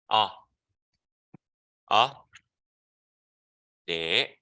어, 네.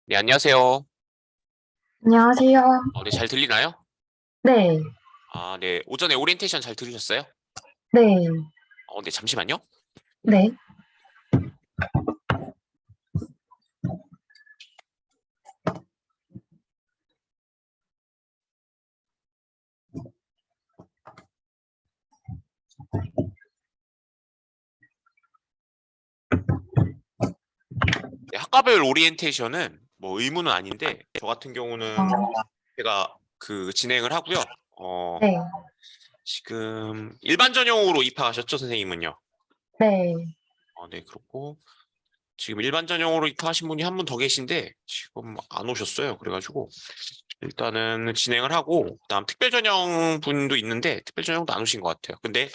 네, 안녕하세요. 안녕하세요. 네, 잘 들리나요? 네, 네, 오전에 오리엔테이션 잘 들으셨어요? 네, 네, 잠시만요. 네. 네, 학과별 오리엔테이션은 뭐 의무는 아닌데, 저 같은 경우는 어, 제가 진행을 하고요. 네, 지금 일반 전형으로 입학하셨죠, 선생님은요? 네. 네, 그렇고 지금 일반 전형으로 입학하신 분이 한 분 더 계신데 지금 안 오셨어요. 그래가지고 일단은 진행을 하고, 그다음 특별 전형 분도 있는데 특별 전형도 안 오신 것 같아요. 근데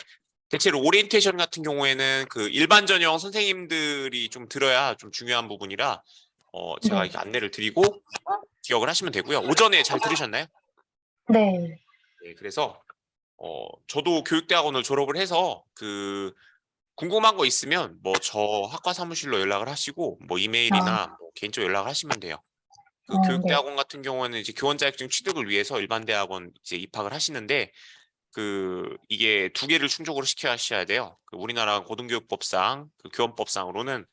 대체로 오리엔테이션 같은 경우에는 그 일반 전형 선생님들이 좀 들어야 좀 중요한 부분이라 제가 네, 이렇게 안내를 드리고 기억을 하시면 되고요. 오전에 잘 들으셨나요? 네, 네, 그래서 저도 교육대학원을 졸업을 해서 궁금한 거 있으면 뭐 저 학과 사무실로 연락을 하시고 뭐 아, 이메일이나 뭐 개인적으로 연락을 하시면 돼요. 네, 교육대학원 같은 경우에는 이제 교원 자격증 취득을 위해서 일반 대학원 이제 입학을 하시는데 이게 두 개를 충족을 시켜 하셔야 돼요. 우리나라 고등교육법상 교원법상으로는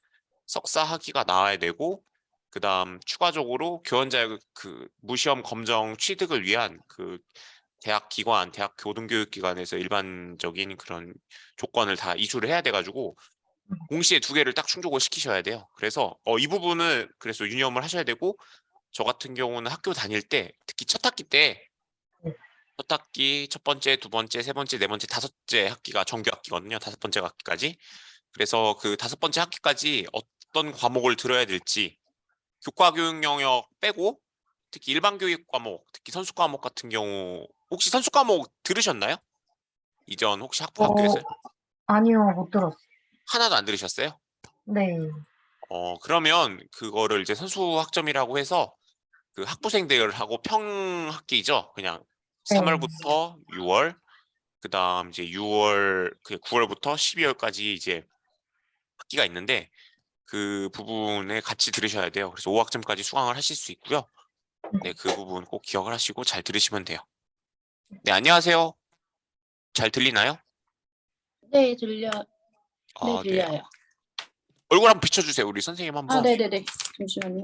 석사 학위가 나와야 되고, 그다음 추가적으로 교원 자격 무시험 검정 취득을 위한 대학 기관, 대학 고등교육기관에서 일반적인 그런 조건을 다 이수를 해야 돼가지고 동시에 두 개를 딱 충족을 시키셔야 돼요. 그래서 이 부분은 그래서 유념을 하셔야 되고, 저 같은 경우는 학교 다닐 때 특히 첫 학기 때 첫 학기 첫 번째, 두 번째, 세 번째, 네 번째, 다섯째 학기가 정규 학기거든요. 다섯 번째 학기까지. 그래서 그 다섯 번째 학기까지 어떤 과목을 들어야 될지 교과 교육 영역 빼고 특히 일반 교육 과목, 특히 선수 과목 같은 경우 혹시 선수 과목 들으셨나요? 이전 혹시 어, 학교에서요? 아니요, 못 들었어요. 하나도 안 들으셨어요? 네, 그러면 그거를 이제 선수 학점이라고 해서 그 학부생들하고 평학기죠. 그냥 네, 3월부터 6월, 그다음 이제 6월, 9월부터 12월까지 이제 학기가 있는데 그 부분에 같이 들으셔야 돼요. 그래서 5학점까지 수강을 하실 수 있고요. 네, 그 부분 꼭 기억을 하시고 잘 들으시면 돼요. 네, 안녕하세요. 잘 들리나요? 네, 들려, 네, 네. 들려요. 얼굴 한번 비춰주세요. 우리 선생님 아, 한번. 네네네. 잠시만요.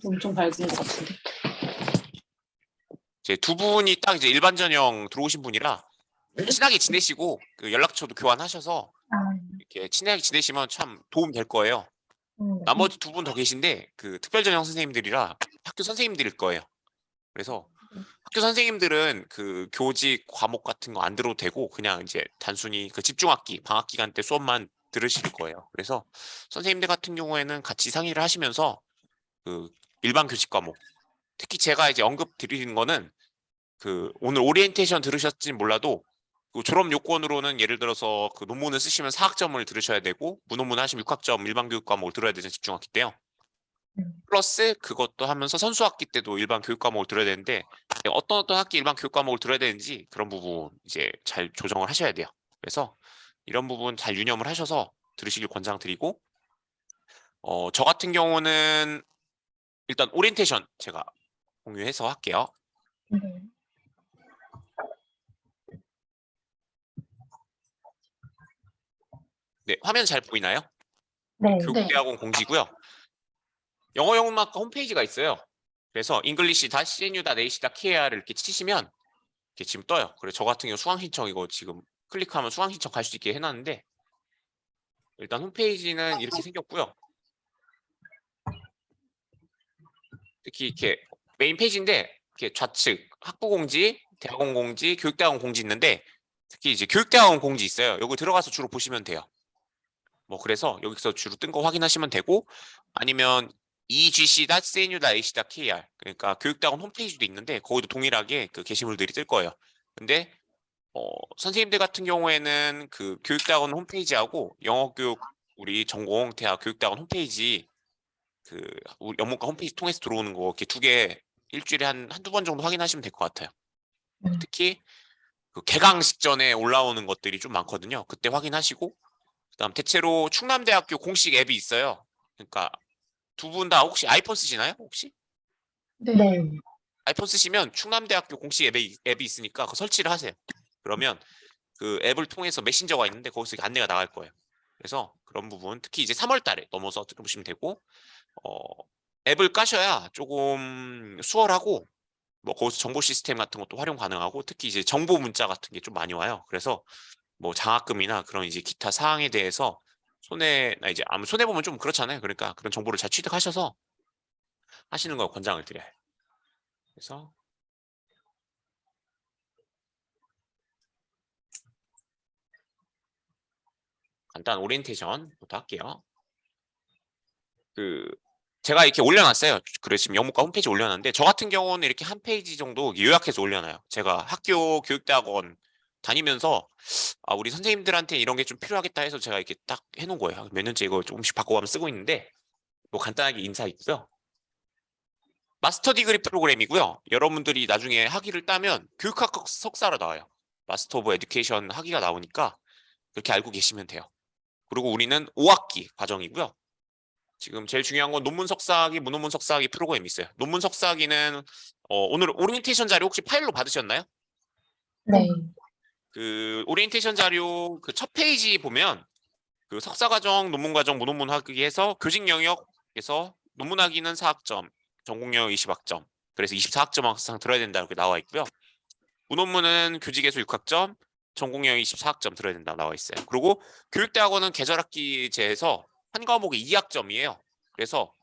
엄청 밝은 것 같은데. 이제 두 분이 딱 이제 일반 전형 들어오신 분이라 친하게 지내시고 그 연락처도 교환하셔서 아, 이렇게 친하게 지내시면 참 도움 될 거예요. 네, 나머지 두 분 더 계신데 그 특별 전형 선생님들이라 학교 선생님들일 거예요. 그래서 학교 선생님들은 그 교직 과목 같은 거 안 들어도 되고 그냥 이제 단순히 그 집중학기, 방학 기간 때 수업만 들으실 거예요. 그래서 선생님들 같은 경우에는 같이 상의를 하시면서 그 일반 교직 과목, 특히 제가 이제 언급 드리는 거는 오늘 오리엔테이션 들으셨진 몰라도 그 졸업 요건으로는 예를 들어서 그 논문을 쓰시면 4학점을 들으셔야 되고 문논문 하시면 6학점 일반 교육 과목을 들어야 되는 집중학기 때요. 플러스 그것도 하면서 선수학기 때도 일반 교육 과목을 들어야 되는데 어떤 학기 일반 교육 과목을 들어야 되는지 그런 부분 이제 잘 조정을 하셔야 돼요. 그래서 이런 부분 잘 유념을 하셔서 들으시길 권장드리고, 저 같은 경우는 일단 오리엔테이션 제가 공유해서 할게요. 네, 네, 화면 잘 보이나요? 네, 네. 교육대학원 공지고요. 영어 영문학과 홈페이지가 있어요. 그래서 english.cnu.ac.kr을 이렇게 치시면 이렇게 지금 떠요. 그래서 저 같은 경우 수강 신청 이거 지금 클릭하면 수강 신청 갈 수 있게 해놨는데 일단 홈페이지는 이렇게 생겼고요. 특히 이렇게 메인 페이지인데 이렇게 좌측 학부 공지, 대학원 공지, 교육대학원 공지 있는데 특히 이제 교육대학원 공지 있어요. 여기 들어가서 주로 보시면 돼요. 뭐 그래서 여기서 주로 뜬 거 확인하시면 되고, 아니면 egc.cnu.ac.kr 그러니까 교육대학원 홈페이지도 있는데 거기도 동일하게 그 게시물들이 뜰 거예요. 근데 선생님들 같은 경우에는 그 교육대학원 홈페이지하고 영어교육 우리 전공 대학 교육대학원 홈페이지 우리 영문과 홈페이지 통해서 들어오는 거 이렇게 두 개 일주일에 한두 번 정도 확인하시면 될 것 같아요. 특히 그 개강식 전에 올라오는 것들이 좀 많거든요. 그때 확인하시고, 그다음 대체로 충남대학교 공식 앱이 있어요. 그러니까 두 분 다 혹시 아이폰 쓰시나요? 혹시? 네. 아이폰 쓰시면 충남대학교 공식 앱이 있으니까 그 설치를 하세요. 그러면 그 앱을 통해서 메신저가 있는데 거기서 안내가 나갈 거예요. 그래서 그런 부분 특히 이제 3월 달에 넘어서 들어보시면 되고 어, 앱을 까셔야 조금 수월하고 뭐 거기서 정보 시스템 같은 것도 활용 가능하고 특히 이제 정보 문자 같은 게 좀 많이 와요. 그래서 뭐 장학금이나 그런 이제 기타 사항에 대해서 손해나 이제 아무 손해 보면 좀 그렇잖아요. 그러니까 그런 정보를 잘 취득하셔서 하시는 걸 권장을 드려요. 그래서 간단 오리엔테이션부터 할게요. 그 제가 이렇게 올려놨어요. 그래서 지금 영문과 홈페이지 올려놨는데 저 같은 경우는 이렇게 한 페이지 정도 요약해서 올려놔요. 제가 학교 교육대학원 다니면서 우리 선생님들한테 이런 게 좀 필요하겠다 해서 제가 이렇게 딱 해놓은 거예요. 몇 년째 이거 조금씩 바꿔가면 쓰고 있는데 뭐 간단하게 인사 있고요. 마스터 디그리 프로그램이고요. 여러분들이 나중에 학위를 따면 교육학 석사로 나와요. 마스터 오브 에듀케이션 학위가 나오니까 그렇게 알고 계시면 돼요. 그리고 우리는 5학기 과정이고요. 지금 제일 중요한 건 논문 석사학위, 무논문 석사학위 프로그램이 있어요. 논문 석사학위는 오늘 오리엔테이션 자료 혹시 파일로 받으셨나요? 네. 그 오리엔테이션 자료 그 첫 페이지 보면 그 석사과정, 논문과정, 무논문 학위에서 교직 영역에서 논문 학위는 4학점, 전공 영역 20학점. 그래서 24학점 항상 들어야 된다 이렇게 나와 있고요. 무논문은 교직에서 6학점, 전공 영역 24학점 들어야 된다 나와 있어요. 그리고 교육대학원은 계절학기제에서 한 과목이 2학점이에요. 그래서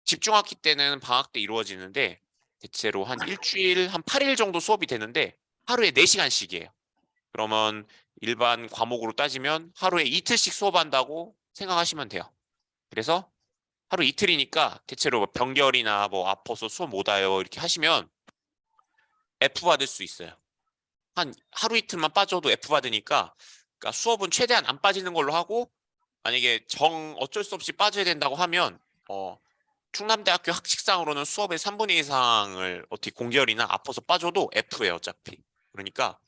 집중학기 때는 방학 때 이루어지는데 대체로 한 일주일, 한 8일 정도 수업이 되는데 하루에 4시간씩이에요. 그러면 일반 과목으로 따지면 하루에 이틀씩 수업한다고 생각하시면 돼요. 그래서 하루 이틀이니까 대체로 뭐 병결이나 뭐 아파서 수업 못 와요 이렇게 하시면 F 받을 수 있어요. 한 하루 이틀만 빠져도 F 받으니까 그러니까 수업은 최대한 안 빠지는 걸로 하고 만약에 어쩔 수 없이 빠져야 된다고 하면 충남대학교 학칙상으로는 수업의 3분의 2 이상을 어떻게 공결이나 아파서 빠져도 F예요 어차피. 그러니까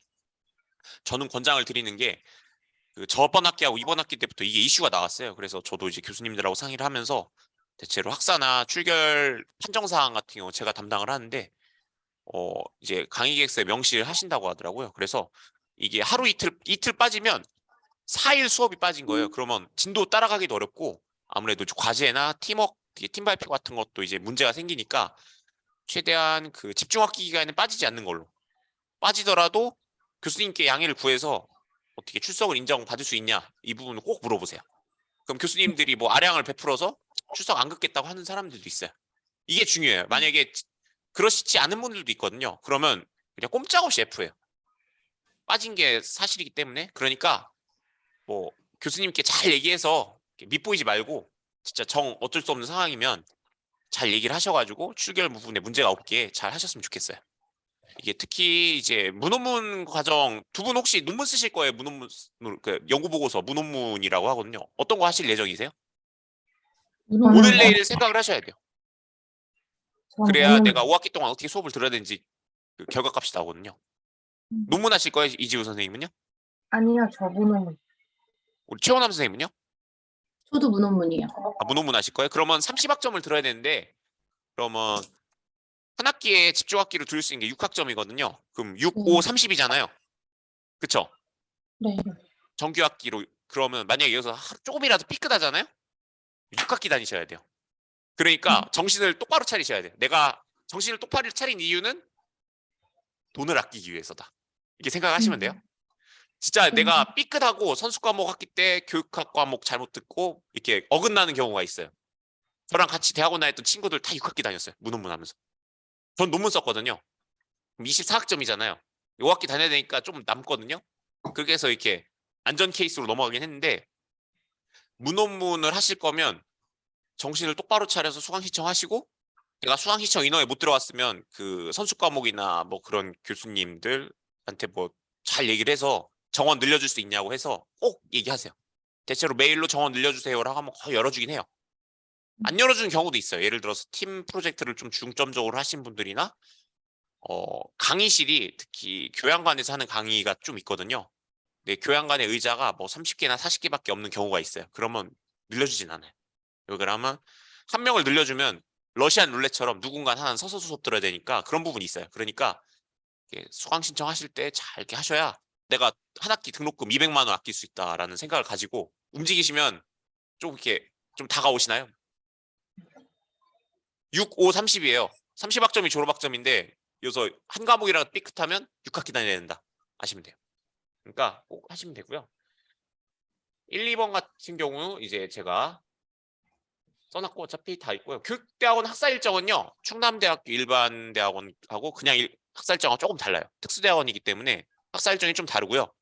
저는 권장을 드리는 게 그 저번 학기하고 이번 학기 때부터 이게 이슈가 나왔어요. 그래서 저도 이제 교수님들하고 상의를 하면서 대체로 학사나 출결 판정사항 같은 경우 제가 담당을 하는데 이제 강의 계획서에 명시를 하신다고 하더라고요. 그래서 이게 하루 이틀 빠지면 4일 수업이 빠진 거예요. 그러면 진도 따라가기도 어렵고 아무래도 과제나 팀워크, 팀 발표 같은 것도 이제 문제가 생기니까 최대한 그 집중학기 기간에 빠지지 않는 걸로. 빠지더라도 교수님께 양해를 구해서 어떻게 출석을 인정받을 수 있냐 이 부분을 꼭 물어보세요. 그럼 교수님들이 뭐 아량을 베풀어서 출석 안 긋겠다고 하는 사람들도 있어요. 이게 중요해요. 만약에 그러시지 않은 분들도 있거든요. 그러면 그냥 꼼짝없이 F예요. 빠진 게 사실이기 때문에. 그러니까 뭐 교수님께 잘 얘기해서 밉보이지 말고 진짜 어쩔 수 없는 상황이면 잘 얘기를 하셔가지고 출결 부분에 문제가 없게 잘 하셨으면 좋겠어요. 이게 특히 이제 무논문 과정 두 분 혹시 논문 쓰실 거예요? 무논문 그 연구 보고서 무논문이라고 하거든요. 어떤 거 하실 예정이세요? 오늘 저는 내일 생각을 하셔야 돼요. 그래야 저는 내가 5학기 동안 어떻게 수업을 들어야 되는지 그 결과값이 나오거든요. 논문 하실 거예요? 이지우 선생님은요? 아니요, 저분은 우리 최원남 선생님은요? 저도 문논문이에요. 무논문 하실 거예요? 그러면 30학점을 들어야 되는데 그러면 한 학기에 집중학기로 들을 수 있는 게 6학점이거든요. 그럼 6, 5, 30이잖아요. 그쵸? 네. 정규 학기로 그러면 만약에 여기서 조금이라도 삐끗하잖아요? 6학기 다니셔야 돼요. 그러니까 정신을 똑바로 차리셔야 돼요. 내가 정신을 똑바로 차린 이유는 돈을 아끼기 위해서다. 이렇게 생각하시면 돼요. 진짜 내가 삐끗하고 선수 과목 학기 때 교육학 과목 잘못 듣고 이렇게 어긋나는 경우가 있어요. 저랑 같이 대학원 다녔던 친구들 다 6학기 다녔어요. 무논문 하면서. 전 논문 썼거든요. 그럼 24학점이잖아요. 5학기 다녀야 되니까 좀 남거든요. 그렇게 해서 이렇게 안전 케이스로 넘어가긴 했는데 무논문을 하실 거면 정신을 똑바로 차려서 수강 신청하시고 제가 수강 신청 인원에 못 들어갔으면 그 선수 과목이나 뭐 그런 교수님들한테 뭐 잘 얘기를 해서 정원 늘려줄 수 있냐고 해서 꼭 얘기하세요. 대체로 메일로 정원 늘려주세요라고 하면 거의 열어주긴 해요. 안 열어주는 경우도 있어요. 예를 들어서 팀 프로젝트를 좀 중점적으로 하신 분들이나 강의실이 특히 교양관에서 하는 강의가 좀 있거든요. 근데 교양관의 의자가 뭐 30개나 40개밖에 없는 경우가 있어요. 그러면 늘려주진 않아요. 왜 그러면 한 명을 늘려주면 러시안 룰렛처럼 누군가 하나 서서 수업 들어야 되니까 그런 부분이 있어요. 그러니까 수강 신청하실 때 잘 이렇게 하셔야 내가 한 학기 등록금 200만 원 아낄 수 있다라는 생각을 가지고 움직이시면 좀 이렇게 좀 다가오시나요? 6, 5, 30이에요. 30학점이 졸업학점인데 여기서 한 과목이라도 삐끗하면 6학기 다녀야 된다. 아시면 돼요. 그러니까 꼭 하시면 되고요. 1, 2번 같은 경우 이제 제가 써놨고 어차피 다 있고요. 교육대학원 학사 일정은요. 충남대학교 일반 대학원하고 그냥 학사 일정하고 조금 달라요. 특수대학원이기 때문에 학사 일정이 좀 다르고요.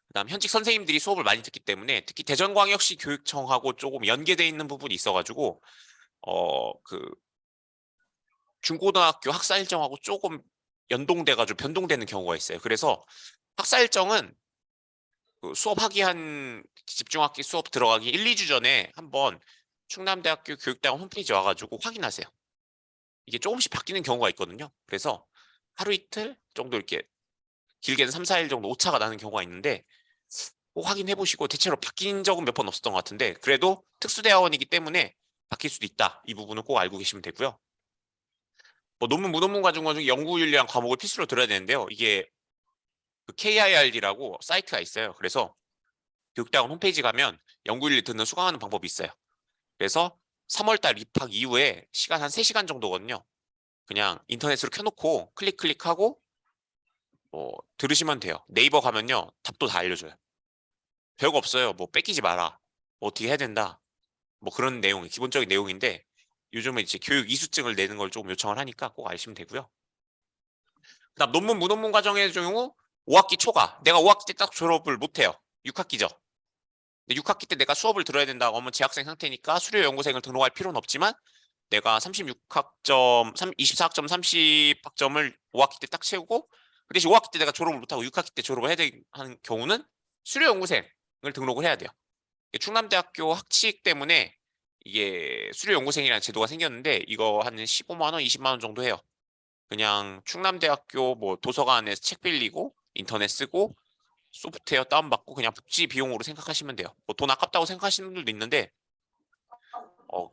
그다음 현직 선생님들이 수업을 많이 듣기 때문에 특히 대전광역시 교육청하고 조금 연계돼 있는 부분이 있어가지고 그 중고등학교 학사 일정하고 조금 연동돼가지고 변동되는 경우가 있어요. 그래서 학사 일정은 그 수업하기 한 집중학기 수업 들어가기 1, 2주 전에 한번 충남대학교 교육대학원 홈페이지 와가지고 확인하세요. 이게 조금씩 바뀌는 경우가 있거든요. 그래서 하루 이틀 정도 이렇게 길게는 3, 4일 정도 오차가 나는 경우가 있는데 꼭 확인해 보시고 대체로 바뀐 적은 몇 번 없었던 것 같은데 그래도 특수대학원이기 때문에 바뀔 수도 있다. 이 부분은 꼭 알고 계시면 되고요. 뭐 논문, 무논문 과정 중에 연구윤리한 과목을 필수로 들어야 되는데요. 이게 그 KIRD라고 사이트가 있어요. 그래서 교육대학원 홈페이지 가면 연구윤리 듣는 수강하는 방법이 있어요. 그래서 3월달 입학 이후에 시간 한 3시간 정도거든요. 그냥 인터넷으로 켜놓고 클릭하고 들으시면 돼요. 네이버 가면요. 답도 다 알려줘요. 별거 없어요. 뭐 뺏기지 마라. 뭐 어떻게 해야 된다. 뭐 그런 내용, 기본적인 내용인데 요즘은 이제 교육 이수증을 내는 걸 조금 요청을 하니까 꼭 아시면 되고요. 그다음 논문, 무논문 과정의 경우 5학기 초가 내가 5학기 때 딱 졸업을 못해요. 6학기죠. 근데 6학기 때 내가 수업을 들어야 된다고 하면 재학생 상태니까 수료 연구생을 등록할 필요는 없지만 내가 36학점, 24학점, 30학점을 5학기 때 딱 채우고 그 대신 5학기 때 내가 졸업을 못하고 6학기 때 졸업을 해야 되는 경우는 수료 연구생을 등록을 해야 돼요. 충남대학교 학칙 때문에 이게 수료 연구생이라는 제도가 생겼는데 이거 한 15만 원, 20만 원 정도 해요. 그냥 충남대학교 뭐 도서관에서 책 빌리고 인터넷 쓰고 소프트웨어 다운받고 그냥 복지 비용으로 생각하시면 돼요. 뭐 돈 아깝다고 생각하시는 분들도 있는데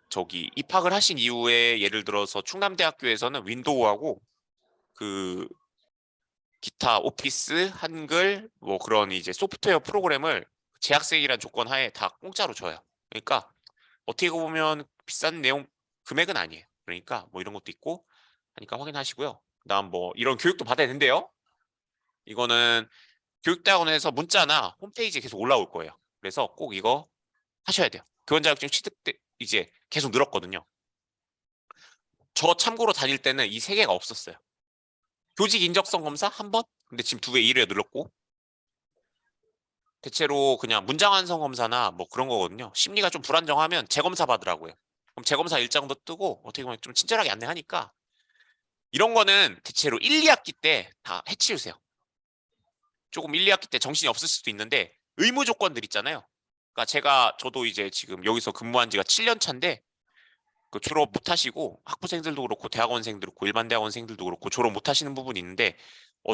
저기 입학을 하신 이후에 예를 들어서 충남대학교에서는 윈도우하고 그 기타 오피스, 한글 뭐 그런 이제 소프트웨어 프로그램을 재학생이란 조건 하에 다 공짜로 줘요. 그러니까 어떻게 보면 비싼 내용 금액은 아니에요. 그러니까 뭐 이런 것도 있고 하니까 확인하시고요. 그다음 뭐 이런 교육도 받아야 된대요. 이거는 교육대학원에서 문자나 홈페이지에 계속 올라올 거예요. 그래서 꼭 이거 하셔야 돼요. 교원 자격증 취득 때 이제 계속 늘었거든요. 저 참고로 다닐 때는 이 세 개가 없었어요. 교직 인적성 검사 한 번? 근데 지금 2배 1회 늘었고 대체로 그냥 문장 완성 검사나 뭐 그런 거거든요. 심리가 좀 불안정하면 재검사 받으라고요. 그럼 재검사 일정도 뜨고 어떻게 보면 좀 친절하게 안내하니까 이런 거는 대체로 1, 2학기 때 다 해치우세요. 조금 1, 2학기 때 정신이 없을 수도 있는데 의무 조건들 있잖아요. 그러니까 저도 이제 지금 여기서 근무한 지가 7년 차인데 그 졸업 못 하시고 학부생들도 그렇고 대학원생도 그렇고 일반 대학원생들도 그렇고 졸업 못 하시는 부분이 있는데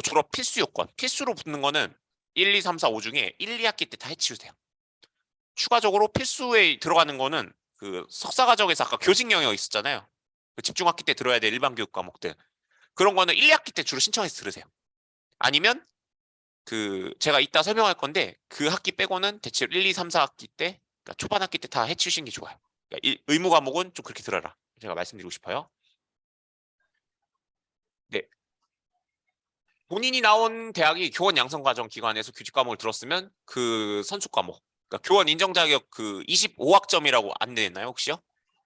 졸업 필수 요건 필수로 붙는 거는 1, 2, 3, 4, 5 중에 1, 2학기 때 다 해치우세요. 추가적으로 필수에 들어가는 거는 그 석사과정에서 아까 교직 영역 있었잖아요. 그 집중학기 때 들어야 될 일반 교육 과목들 그런 거는 1, 2학기 때 주로 신청해서 들으세요. 아니면 그 제가 이따 설명할 건데 그 학기 빼고는 대체로 1, 2, 3, 4학기 때 그러니까 초반 학기 때 다 해치우시는 게 좋아요. 그러니까 의무 과목은 좀 그렇게 들어라. 제가 말씀드리고 싶어요. 네. 본인이 나온 대학이 교원 양성 과정 기관에서 교직 과목을 들었으면 그 선수 과목, 그러니까 교원 인정 자격 그 25학점이라고 안 되나요 혹시요?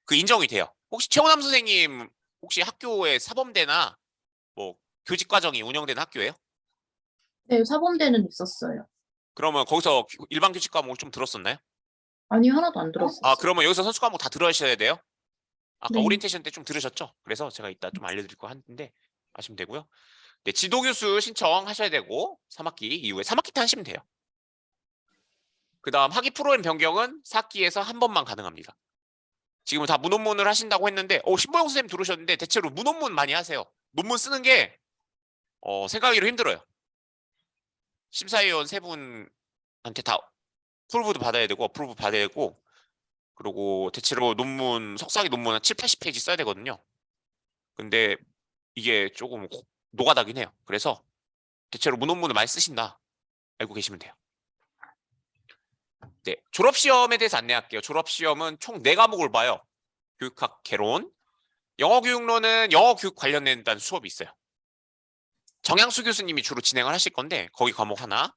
그 인정이 돼요. 혹시 최호남 선생님 혹시 학교에 사범대나 뭐 교직 과정이 운영되는 학교예요? 네, 사범대는 있었어요. 그러면 거기서 일반 교직 과목을 좀 들었었나요? 아니, 하나도 안 아, 들었었어요. 그러면 여기서 선수 과목 다 들으셔야 돼요? 아까 네. 오리엔테이션 때 좀 들으셨죠? 그래서 제가 이따 좀 알려드릴 거 하는데 아시면 되고요. 네, 지도교수 신청하셔야 되고 3학기 이후에 3학기 때 하시면 돼요. 그 다음 학위 프로그램 변경은 4학기에서 한 번만 가능합니다. 지금은 다 문논문을 하신다고 했는데 신보영 선생님 들으셨는데 대체로 문논문 많이 하세요. 논문 쓰는 게 생각하기로 힘들어요. 심사위원 세 분한테 다 프로브도 받아야 되고 어프로브 받아야 되고 그리고 대체로 논문, 석사기 논문은 7, 80페이지 써야 되거든요. 근데 이게 조금 노가다긴 해요. 그래서 대체로 논문을 많이 쓰신다. 알고 계시면 돼요. 네, 졸업시험에 대해서 안내할게요. 졸업시험은 총 4과목을 봐요. 교육학 개론, 영어교육론은 영어교육 관련된 수업이 있어요. 정양수 교수님이 주로 진행을 하실 건데 거기 과목 하나,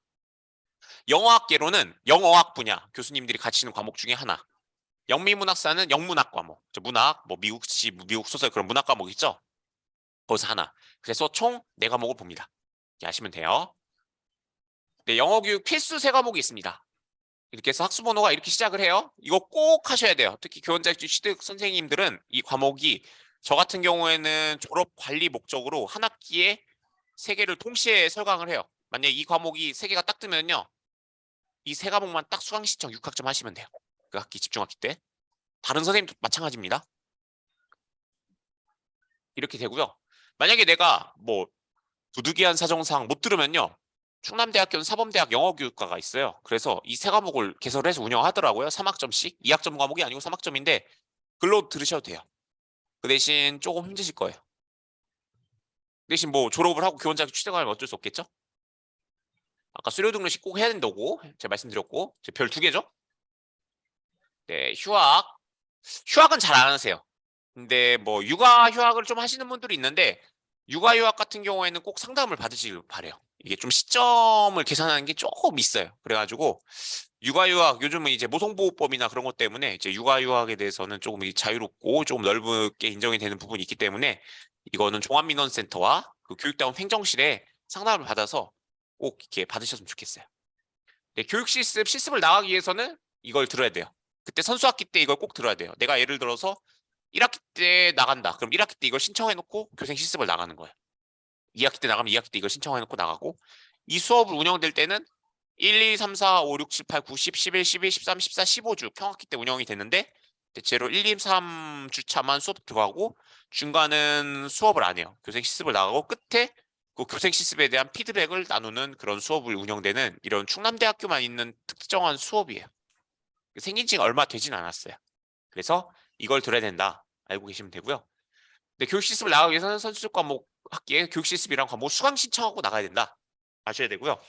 영어학 개론은 영어학 분야 교수님들이 가르치는 과목 중에 하나, 영미문학사는 영문학 과목, 문학, 뭐 미국시, 미국 소설 그런 문학 과목 있죠? 거기서 하나. 그래서 총 4과목을 봅니다. 이렇게 하시면 돼요. 네, 영어교육 필수 3과목이 있습니다. 이렇게 해서 학습번호가 이렇게 시작을 해요. 이거 꼭 하셔야 돼요. 특히 교원자격증 취득 선생님들은 이 과목이 저 같은 경우에는 졸업 관리 목적으로 한 학기에 3개를 동시에 설강을 해요. 만약에 이 과목이 3개가 딱 뜨면요. 이 3과목만 딱 수강 신청 6학점 하시면 돼요. 그 학기 집중학기 때. 다른 선생님도 마찬가지입니다. 이렇게 되고요. 만약에 내가 뭐 부득이한 사정상 못 들으면요. 충남대학교는 사범대학 영어교육과가 있어요. 그래서 이 3과목을 개설해서 운영하더라고요. 3학점씩. 2학점 과목이 아니고 3학점인데 글로 들으셔도 돼요. 그 대신 조금 힘드실 거예요. 대신 뭐 졸업을 하고 교원자격 취득하면 어쩔 수 없겠죠? 아까 수료 등록식 꼭 해야 된다고 제가 말씀드렸고 별 2개죠? 네, 휴학은 잘 안 하세요. 근데 뭐 육아 휴학을 좀 하시는 분들이 있는데 육아 휴학 같은 경우에는 꼭 상담을 받으시길 바래요. 이게 좀 시점을 계산하는 게 조금 있어요. 그래가지고 육아 휴학 요즘은 이제 모성보호법이나 그런 것 때문에 이제 육아 휴학에 대해서는 조금 자유롭고 조금 넓게 인정이 되는 부분이 있기 때문에 이거는 종합민원센터와 그 교육다원 행정실에 상담을 받아서 꼭 이렇게 받으셨으면 좋겠어요. 네, 교육 실습을 나가기 위해서는 이걸 들어야 돼요. 그때 선수학기 때 이걸 꼭 들어야 돼요. 내가 예를 들어서 1학기 때 나간다. 그럼 1학기 때 이걸 신청해놓고 교생 실습을 나가는 거예요. 2학기 때 나가면 2학기 때 이걸 신청해놓고 나가고 이 수업을 운영될 때는 1, 2, 3, 4, 5, 6, 7, 8, 9, 10, 11, 12, 13, 14, 15주 평학기 때 운영이 되는데 대체로 1, 2, 3주차만 수업 들어가고 중간은 수업을 안 해요. 교생 실습을 나가고 끝에 그 교생 실습에 대한 피드백을 나누는 그런 수업을 운영되는 이런 충남대학교만 있는 특정한 수업이에요. 생긴 지가 얼마 되진 않았어요. 그래서 이걸 들어야 된다. 알고 계시면 되고요. 근데 교육 실습을 나가기 위해서는 선수적 과목 학기에 교육 실습이란 과목 수강 신청하고 나가야 된다. 아셔야 되고요.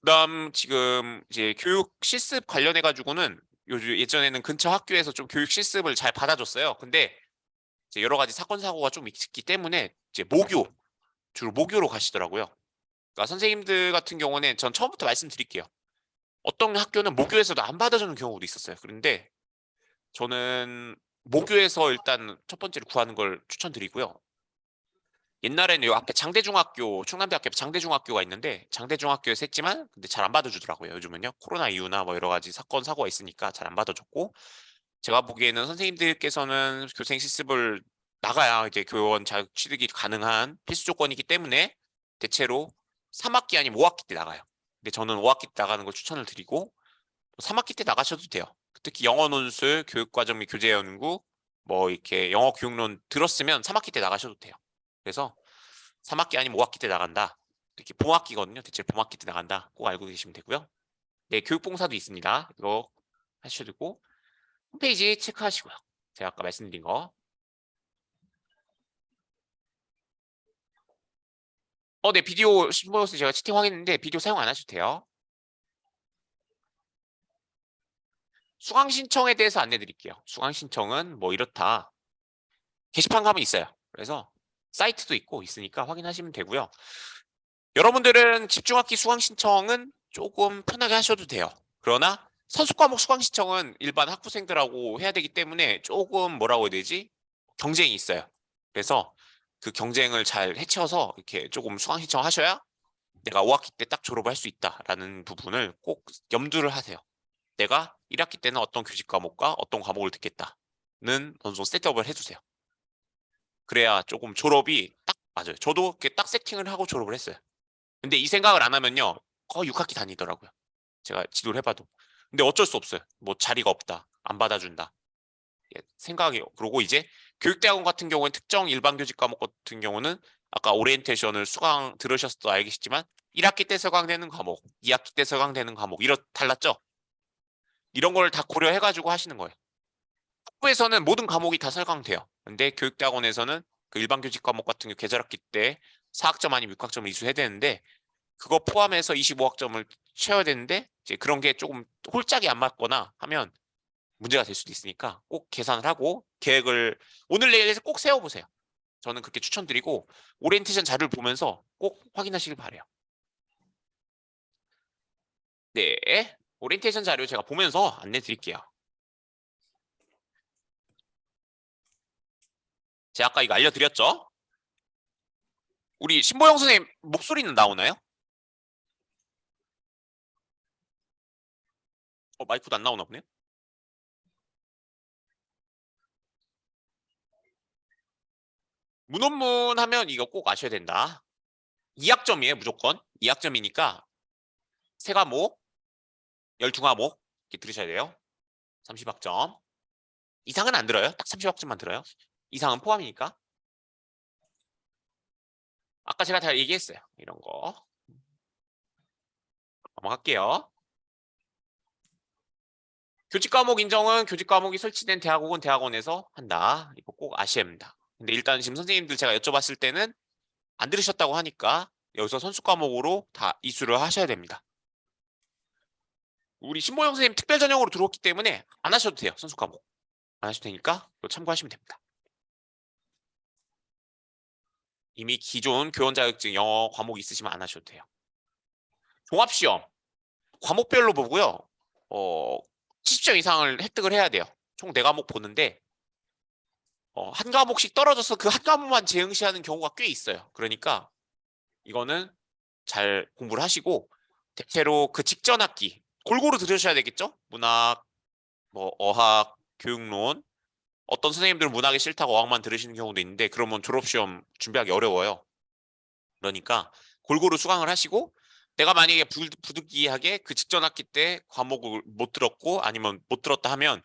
그다음 지금 이제 교육 실습 관련해 가지고는 요즘 예전에는 근처 학교에서 좀 교육 실습을 잘 받아줬어요. 근데 이제 여러 가지 사건 사고가 좀 있기 때문에 이제 주로 모교로 가시더라고요. 그러니까 선생님들 같은 경우는 전 처음부터 말씀드릴게요. 어떤 학교는 모교에서도 안 받아주는 경우도 있었어요. 그런데 저는 모교에서 일단 첫 번째로 구하는 걸 추천드리고요. 옛날에는 요 앞에 장대중학교, 충남대학교 앞에 장대중학교가 있는데 장대중학교에서 했지만 근데 잘 안 받아주더라고요. 요즘은요. 코로나 이후나 뭐 여러 가지 사건 사고가 있으니까 잘 안 받아줬고 제가 보기에는 선생님들께서는 교생 실습을 나가야 이제 교원 자격 취득이 가능한 필수 조건이기 때문에 대체로 3학기 아니면 5학기 때 나가요. 근데 저는 5학기 때 나가는 걸 추천을 드리고 3학기 때 나가셔도 돼요. 특히 영어 논술, 교육과정 및 교재 연구, 뭐 이렇게 영어 교육론 들었으면 3학기 때 나가셔도 돼요. 그래서 3학기 아니면 5학기 때 나간다. 특히 봄학기거든요. 대체 봄학기 때 나간다. 꼭 알고 계시면 되고요. 네, 교육봉사도 있습니다. 이거 하셔도 되고 홈페이지 체크하시고요. 제가 아까 말씀드린 거. 네, 비디오 신보여서 제가 채팅 확인했는데 비디오 사용 안 하셔도 돼요. 수강 신청에 대해서 안내 드릴게요. 수강 신청은 뭐 이렇다. 게시판 가면 있어요. 그래서 사이트도 있고 있으니까 확인하시면 되고요. 여러분들은 집중학기 수강 신청은 조금 편하게 하셔도 돼요. 그러나 선수과목 수강 신청은 일반 학부생들하고 해야 되기 때문에 조금 뭐라고 해야 되지? 경쟁이 있어요. 그래서 그 경쟁을 잘 해쳐서 이렇게 조금 수강 신청하셔야 내가 5학기 때 딱 졸업을 할 수 있다라는 부분을 꼭 염두를 하세요. 내가 1학기 때는 어떤 교직 과목과 어떤 과목을 듣겠다는 어느 정도 셋업을 해주세요. 그래야 조금 졸업이 딱 맞아요. 저도 이렇게 딱 세팅을 하고 졸업을 했어요. 근데 이 생각을 안 하면요. 거의 6학기 다니더라고요. 제가 지도를 해봐도. 근데 어쩔 수 없어요. 뭐 자리가 없다. 안 받아준다. 생각이 그러고 이제 교육대학원 같은 경우는 특정 일반 교직 과목 같은 경우는 아까 오리엔테이션을 수강 들으셨어도 알겠지만 1학기 때 서강되는 과목, 2학기 때 서강되는 과목 이렇 달랐죠? 이런 걸 다 고려해가지고 하시는 거예요. 학부에서는 모든 과목이 다 설강돼요. 근데 교육대학원에서는 그 일반 교직 과목 같은 경우 계절학기 때 4학점 아니면 6학점을 이수해야 되는데 그거 포함해서 25학점을 채워야 되는데 이제 그런 게 조금 홀짝이 안 맞거나 하면 문제가 될 수도 있으니까 꼭 계산을 하고 계획을 오늘 내일에서 꼭 세워보세요. 저는 그렇게 추천드리고 오리엔테이션 자료를 보면서 꼭 확인하시길 바래요. 네, 오리엔테이션 자료 제가 보면서 안내 드릴게요. 제가 아까 이거 알려드렸죠? 우리 신보영 선생님 목소리는 나오나요? 마이크도 안 나오나 보네요. 문논문 하면 이거 꼭 아셔야 된다. 2학점이에요, 무조건. 2학점이니까 3과목, 12과목 이렇게 들으셔야 돼요. 30학점. 이상은 안 들어요. 딱 30학점만 들어요. 이상은 포함이니까. 아까 제가 다 얘기했어요. 이런 거. 넘어갈게요. 교직 과목 인정은 교직 과목이 설치된 대학 혹은 대학원에서 한다. 이거 꼭 아셔야 합니다. 근데 일단 지금 선생님들 제가 여쭤봤을 때는 안 들으셨다고 하니까 여기서 선수 과목으로 다 이수를 하셔야 됩니다. 우리 신보영 선생님 특별 전형으로 들어왔기 때문에 안 하셔도 돼요. 선수 과목. 안 하셔도 되니까 이거 참고하시면 됩니다. 이미 기존 교원 자격증 영어 과목 있으시면 안 하셔도 돼요. 종합시험 과목별로 보고요. 70점 이상을 획득을 해야 돼요. 총 4과목 보는데 한 과목씩 떨어져서 그 한 과목만 재응시하는 경우가 꽤 있어요. 그러니까 이거는 잘 공부를 하시고 대체로 그 직전 학기 골고루 들으셔야 되겠죠? 문학, 뭐 어학, 교육론 어떤 선생님들은 문학이 싫다고 어학만 들으시는 경우도 있는데 그러면 졸업시험 준비하기 어려워요. 그러니까 골고루 수강을 하시고 내가 만약에 부득이하게 그 직전 학기 때 과목을 못 들었고 아니면 못 들었다 하면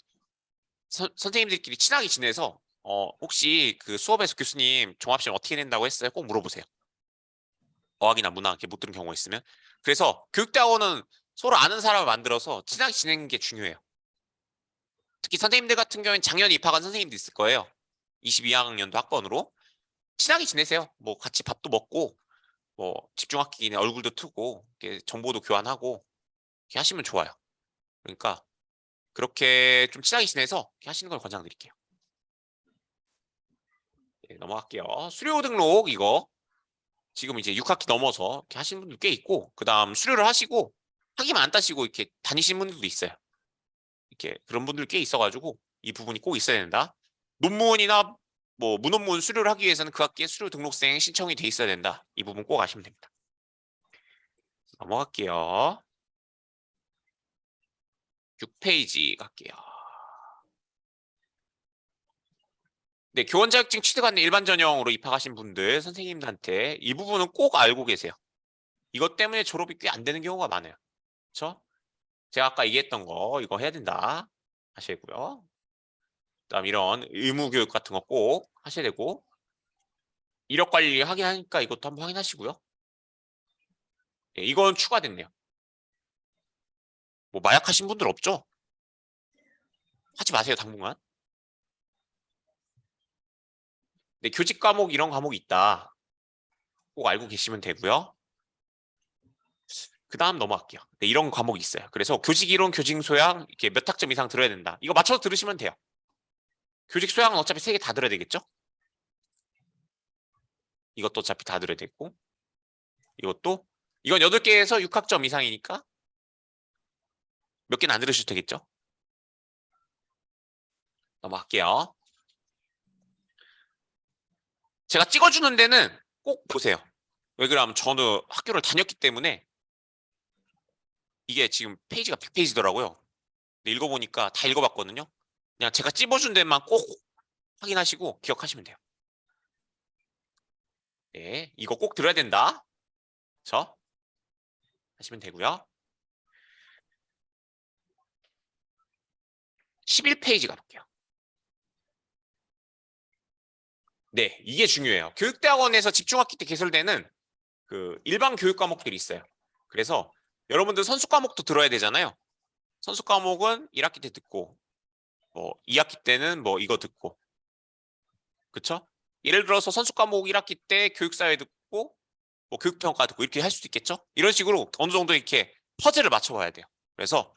선생님들끼리 친하게 지내서 혹시 그 수업에서 교수님 종합시험 어떻게 낸다고 했어요? 꼭 물어보세요. 어학이나 문학 이렇게 못 들은 경우가 있으면. 그래서 교육대학원은 서로 아는 사람을 만들어서 친하게 지내는 게 중요해요. 특히 선생님들 같은 경우에는 작년에 입학한 선생님도 있을 거예요. 22학년도 학번으로. 친하게 지내세요. 뭐 같이 밥도 먹고 뭐 집중학기 기내 얼굴도 트고 이렇게 정보도 교환하고 이렇게 하시면 좋아요. 그러니까 그렇게 좀 친하게 지내서 이렇게 하시는 걸 권장드릴게요. 네, 넘어갈게요. 수료 등록 이거 지금 이제 6학기 넘어서 이렇게 하시는 분들 꽤 있고 그 다음 수료를 하시고 학위만 안 따시고 이렇게 다니시는 분들도 있어요. 이렇게 그런 분들 꽤 있어가지고 이 부분이 꼭 있어야 된다. 논문이나 뭐 문논문 수료를 하기 위해서는 그 학기에 수료 등록생 신청이 돼 있어야 된다. 이 부분 꼭 아시면 됩니다. 넘어갈게요. 6페이지 갈게요. 네, 교원 자격증 취득 안내 일반 전형으로 입학하신 분들 선생님들한테 이 부분은 꼭 알고 계세요. 이것 때문에 졸업이 꽤 안 되는 경우가 많아요. 그렇죠? 제가 아까 얘기했던 거 이거 해야 된다 하시고요. 그다음 이런 의무 교육 같은 거 꼭 하셔야 되고 이력 관리 확인하니까 이것도 한번 확인하시고요. 네, 이건 추가됐네요. 뭐 마약 하신 분들 없죠? 하지 마세요 당분간. 네, 교직 과목 이런 과목이 있다. 꼭 알고 계시면 되고요. 그 다음 넘어갈게요. 네, 이런 과목이 있어요. 그래서 교직 이론, 교직 소양 이렇게 몇 학점 이상 들어야 된다. 이거 맞춰서 들으시면 돼요. 교직 소양은 어차피 3개 다 들어야 되겠죠? 이것도 어차피 다 들어야 되고 이것도 이건 8개에서 6학점 이상이니까 몇 개는 안 들으셔도 되겠죠? 넘어갈게요. 제가 찍어주는 데는 꼭 보세요. 왜 그러냐면 저는 학교를 다녔기 때문에 이게 지금 페이지가 100페이지더라고요. 읽어보니까 다 읽어봤거든요. 그냥 제가 찝어준 데만 꼭 확인하시고 기억하시면 돼요. 네, 이거 꼭 들어야 된다. 그렇죠? 하시면 되고요. 11페이지 가볼게요. 네, 이게 중요해요. 교육대학원에서 집중학기 때 개설되는 그 일반 교육 과목들이 있어요. 그래서 여러분들 선수 과목도 들어야 되잖아요. 선수 과목은 1학기 때 듣고 뭐 2학기 때는 뭐 이거 듣고, 그쵸? 예를 들어서 선수 과목 1학기 때 교육사회 듣고 뭐 교육평가 듣고 이렇게 할 수도 있겠죠? 이런 식으로 어느 정도 이렇게 퍼즐을 맞춰봐야 돼요. 그래서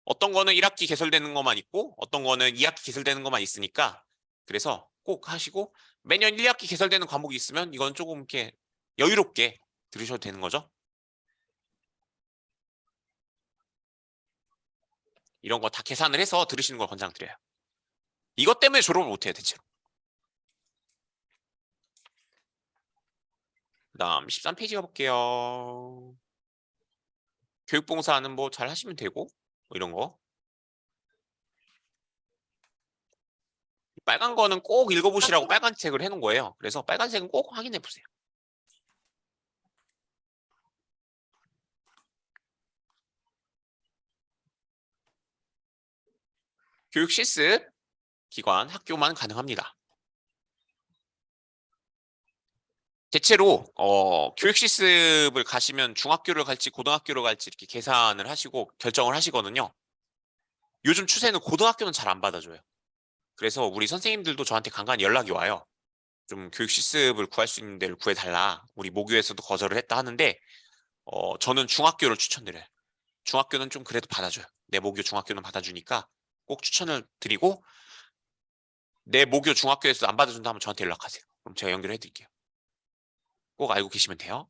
어떤 거는 1학기 개설되는 것만 있고 어떤 거는 2학기 개설되는 것만 있으니까, 그래서 꼭 하시고 매년 1학기 개설되는 과목이 있으면 이건 조금 이렇게 여유롭게 들으셔도 되는 거죠. 이런 거 다 계산을 해서 들으시는 걸 권장드려요. 이것 때문에 졸업을 못해요, 대체로. 그다음 13페이지 가볼게요. 교육봉사는 뭐 잘 하시면 되고 뭐 이런 거. 빨간 거는 꼭 읽어보시라고 빨간색을 해놓은 거예요. 그래서 빨간색은 꼭 확인해 보세요. 교육 실습 기관 학교만 가능합니다. 대체로 교육 실습을 가시면 중학교를 갈지 고등학교를 갈지 이렇게 계산을 하시고 결정을 하시거든요. 요즘 추세는 고등학교는 잘 안 받아줘요. 그래서 우리 선생님들도 저한테 간간히 연락이 와요. 좀 교육 실습을 구할 수 있는 데를 구해달라. 우리 모교에서도 거절을 했다 하는데 저는 중학교를 추천드려요. 중학교는 좀 그래도 받아줘요. 내 모교 중학교는 받아주니까 꼭 추천을 드리고, 내 모교 중학교에서 안 받아준다 하면 저한테 연락하세요. 그럼 제가 연결해 드릴게요. 꼭 알고 계시면 돼요.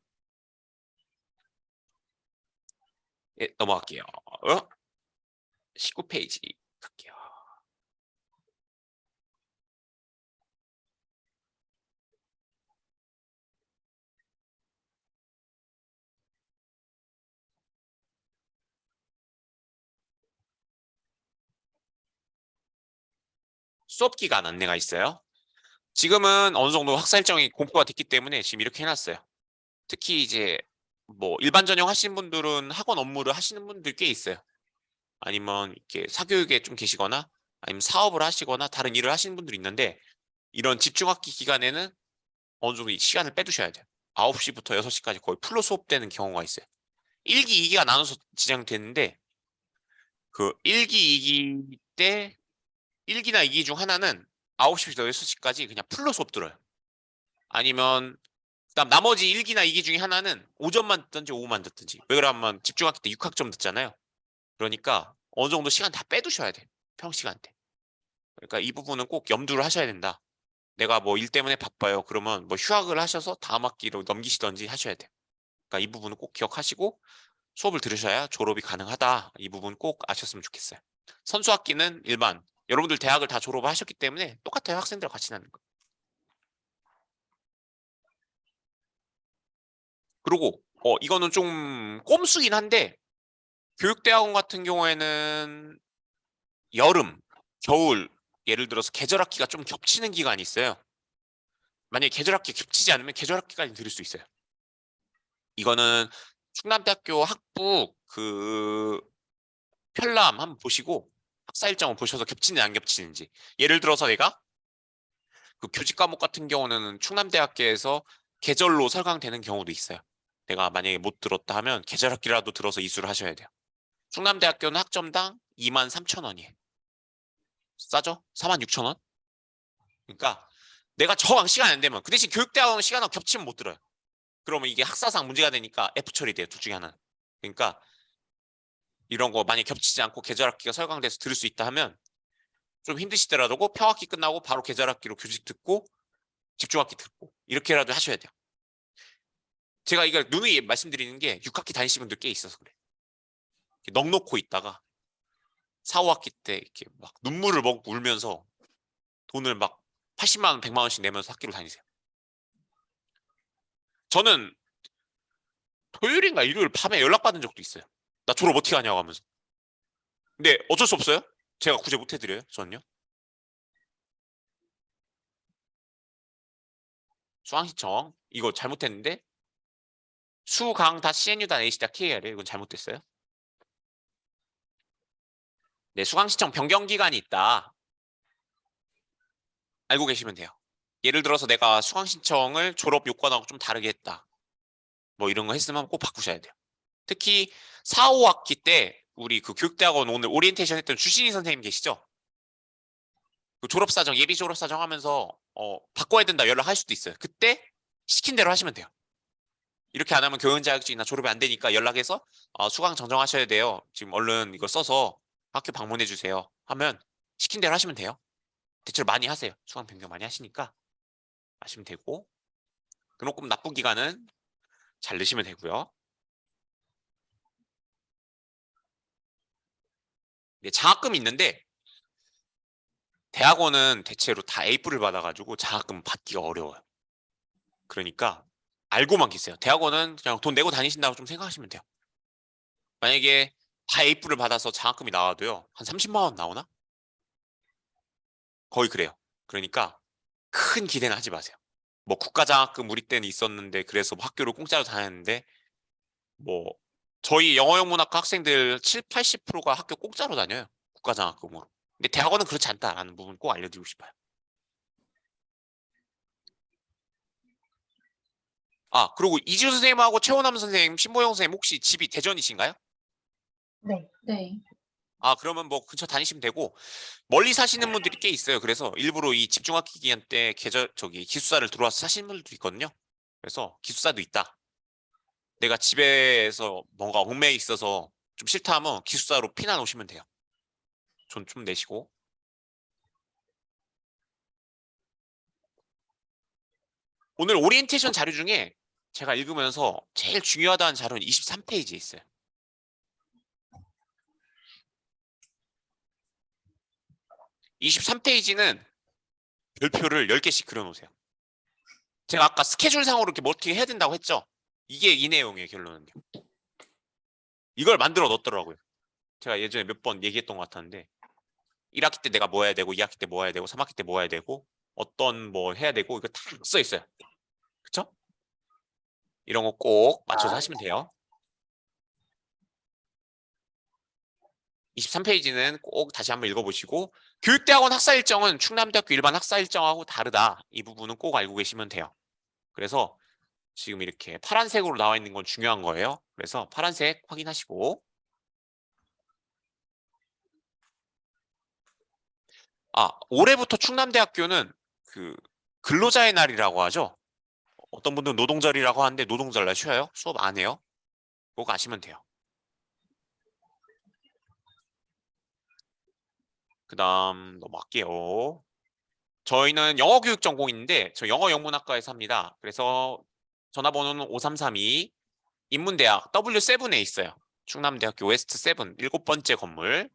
예, 넘어갈게요. 19페이지 갈게요. 수업 기간 안내가 있어요. 지금은 어느 정도 학사 일정이 공포가 됐기 때문에 지금 이렇게 해놨어요. 특히 이제 뭐 일반 전형 하시는 분들은 학원 업무를 하시는 분들 꽤 있어요. 아니면 이렇게 사교육에 좀 계시거나 아니면 사업을 하시거나 다른 일을 하시는 분들이 있는데, 이런 집중학기 기간에는 어느 정도 시간을 빼두셔야 돼요. 9시부터 6시까지 거의 풀로 수업되는 경우가 있어요. 1기, 2기가 나눠서 진행되는데, 그 1기, 2기 때 1기나 2기 중 하나는 9시부터 6시까지 그냥 풀로 수업 들어요. 아니면 그다음 나머지 1기나 2기 중에 하나는 오전만 듣든지 오후만 듣든지. 왜 그러면 집중학기 때 6학점 듣잖아요. 그러니까 어느 정도 시간 다 빼두셔야 돼. 평시간대. 그러니까 이 부분은 꼭 염두를 하셔야 된다. 내가 뭐 일 때문에 바빠요. 그러면 뭐 휴학을 하셔서 다음 학기로 넘기시던지 하셔야 돼요. 그러니까 이 부분은 꼭 기억하시고 수업을 들으셔야 졸업이 가능하다. 이 부분 꼭 아셨으면 좋겠어요. 선수 학기는 일반. 여러분들 대학을 다 졸업하셨기 때문에 똑같아요. 학생들 같이 나는 거. 그리고 이거는 좀 꼼수긴 한데, 교육대학원 같은 경우에는 여름, 겨울, 예를 들어서 계절학기가 좀 겹치는 기간이 있어요. 만약에 계절학기 겹치지 않으면 계절학기까지 들을 수 있어요. 이거는 충남대학교 학부 그 편람 한번 보시고 학사 일정을 보셔서 겹치는지 안 겹치는지. 예를 들어서 내가 그 교직 과목 같은 경우는 충남대학교에서 계절로 설강되는 경우도 있어요. 내가 만약에 못 들었다 하면 계절학기라도 들어서 이수를 하셔야 돼요. 충남대학교는 학점당 23,000원이에요. 싸죠? 46,000원? 그러니까 내가 저항 시간이 안 되면, 그 대신 교육대학원 시간하고 겹치면 못 들어요. 그러면 이게 학사상 문제가 되니까 F 처리돼요. 둘 중에 하나는. 그러니까 이런 거 만약에 겹치지 않고 계절학기가 설강돼서 들을 수 있다 하면 좀 힘드시더라도 평학기 끝나고 바로 계절학기로 교직 듣고 집중학기 듣고 이렇게라도 하셔야 돼요. 제가 이걸 누누이 말씀드리는 게 6학기 다니시는 분들 꽤 있어서 그래. 넋 놓고 있다가 4, 5학기 때 이렇게 막 눈물을 먹고 울면서 돈을 막 80만 원, 100만 원씩 내면서 학기로 다니세요. 저는 토요일인가 일요일 밤에 연락받은 적도 있어요. 나 졸업 어떻게 하냐고 하면서. 근데 어쩔 수 없어요. 제가 구제 못 해드려요. 저는요. 수강 신청 이거 잘못했는데 수강.cnu.ac.kr에 이건 잘못됐어요. 네, 수강 신청 변경 기간이 있다. 알고 계시면 돼요. 예를 들어서 내가 수강 신청을 졸업 요건하고 좀 다르게 했다. 뭐 이런 거 했으면 꼭 바꾸셔야 돼요. 특히 4, 5학기 때 우리 그 교육대학원 오늘 오리엔테이션 했던 주신희 선생님 계시죠? 그 졸업사정, 예비 졸업사정 하면서 바꿔야 된다 연락할 수도 있어요. 그때 시킨 대로 하시면 돼요. 이렇게 안 하면 교원 자격증이나 졸업이 안 되니까 연락해서 수강 정정하셔야 돼요. 지금 얼른 이거 써서 학교 방문해 주세요. 하면 시킨 대로 하시면 돼요. 대체로 많이 하세요. 수강 변경 많이 하시니까 하시면 되고, 등록금 납부 기간은 잘 넣으시면 되고요. 네, 장학금이 있는데 대학원은 대체로 다 A뿔을 받아가지고 장학금 받기가 어려워요. 그러니까 알고만 계세요. 대학원은 그냥 돈 내고 다니신다고 좀 생각하시면 돼요. 만약에 다 A뿔을 받아서 장학금이 나와도요, 한 30만 원 나오나? 거의 그래요. 그러니까 큰 기대는 하지 마세요. 뭐 국가장학금 우리 때는 있었는데 그래서 뭐 학교를 공짜로 다녔는데, 뭐 저희 영어영문학과 학생들 7, 80%가 학교 공짜로 다녀요. 국가장학금으로. 근데 대학원은 그렇지 않다라는 부분 꼭 알려드리고 싶어요. 그리고 이지우 선생님하고 최호남 선생님, 신보영 선생님 혹시 집이 대전이신가요? 네. 네. 그러면 뭐 근처 다니시면 되고, 멀리 사시는 분들이 꽤 있어요. 그래서 일부러 이 집중학기 기간 때 기숙사를 들어와서 사시는 분들도 있거든요. 그래서 기숙사도 있다. 내가 집에서 뭔가 얽매여 있어서 좀 싫다 하면 기숙사로 피난 오시면 돼요. 돈 좀 내시고. 오늘 오리엔테이션 자료 중에 제가 읽으면서 제일 중요하다는 자료는 23페이지에 있어요. 23페이지는 별표를 10개씩 그려놓으세요. 제가 아까 스케줄상으로 이렇게 뭐 어떻게 해야 된다고 했죠? 이게 이 내용이에요, 결론은요. 이걸 만들어 넣었더라고요. 제가 예전에 몇 번 얘기했던 것 같았는데, 1학기 때 내가 뭐 해야 되고, 2학기 때 뭐 해야 되고, 3학기 때 뭐 해야 되고, 어떤 뭐 해야 되고, 이거 다 써 있어요. 그쵸? 이런 거 꼭 맞춰서 하시면 돼요. 23페이지는 꼭 다시 한번 읽어보시고, 교육대학원 학사 일정은 충남대학교 일반 학사 일정하고 다르다. 이 부분은 꼭 알고 계시면 돼요. 그래서 지금 이렇게 파란색으로 나와 있는 건 중요한 거예요. 그래서 파란색 확인하시고, 올해부터 충남대학교는 그 근로자의 날이라고 하죠. 어떤 분들은 노동절이라고 하는데 노동절 날 쉬어요? 수업 안 해요? 꼭 아시면 돼요. 그 다음 넘어갈게요. 저희는 영어 교육 전공인데 저 영어 영문학과에서 합니다. 그래서 전화번호는 5332, 인문대학 W7에 있어요. 충남대학교 웨스트 7 7번째 건물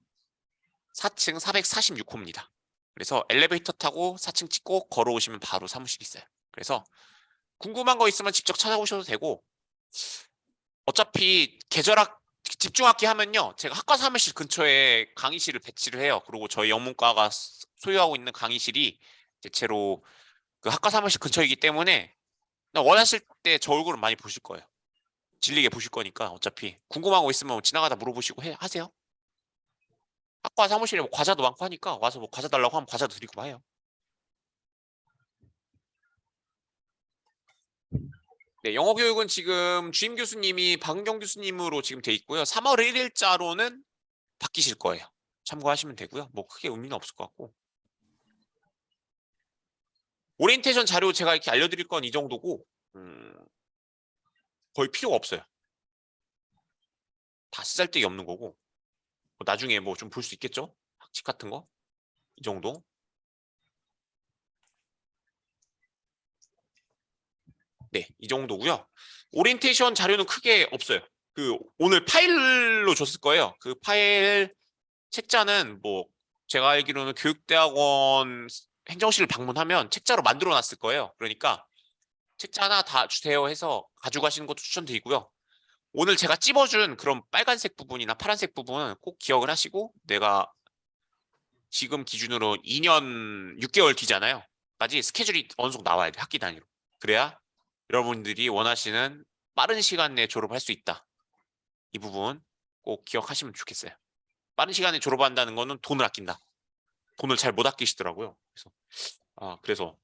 4층 446호입니다. 그래서 엘리베이터 타고 4층 찍고 걸어오시면 바로 사무실 있어요. 그래서 궁금한 거 있으면 직접 찾아오셔도 되고, 어차피 계절학 집중학기 하면요, 제가 학과 사무실 근처에 강의실을 배치를 해요. 그리고 저희 영문과가 소유하고 있는 강의실이 대체로 그 학과 사무실 근처이기 때문에 원하실 때 저 얼굴은 많이 보실 거예요. 질리게 보실 거니까 어차피 궁금한 거 있으면 지나가다 물어보시고 하세요. 학과 사무실에 뭐 과자도 많고 하니까 와서 뭐 과자 달라고 하면 과자도 드리고 해요. 네, 영어 교육은 지금 주임 교수님이 박은경 교수님으로 지금 돼 있고요. 3월 1일자로는 바뀌실 거예요. 참고하시면 되고요. 뭐 크게 의미는 없을 것 같고. 오리엔테이션 자료 제가 이렇게 알려드릴 건 이 정도고, 거의 필요가 없어요. 다 쓰잘데기 없는 거고, 뭐 나중에 뭐 좀 볼 수 있겠죠? 학칙 같은 거? 이 정도. 네, 이 정도고요. 오리엔테이션 자료는 크게 없어요. 그 오늘 파일로 줬을 거예요. 그 파일 책자는 뭐 제가 알기로는 교육대학원 행정실을 방문하면 책자로 만들어 놨을 거예요. 그러니까 책자 하나 다 주세요 해서 가져가시는 것도 추천드리고요. 오늘 제가 찝어준 그런 빨간색 부분이나 파란색 부분은 꼭 기억을 하시고, 내가 지금 기준으로 2년 6개월 뒤잖아요. 까지 스케줄이 어느 정도 나와야 돼, 학기 단위로. 그래야 여러분들이 원하시는 빠른 시간 내에 졸업할 수 있다. 이 부분 꼭 기억하시면 좋겠어요. 빠른 시간에 졸업한다는 거는 돈을 아낀다. 돈을 잘 못 아끼시더라고요. 그래서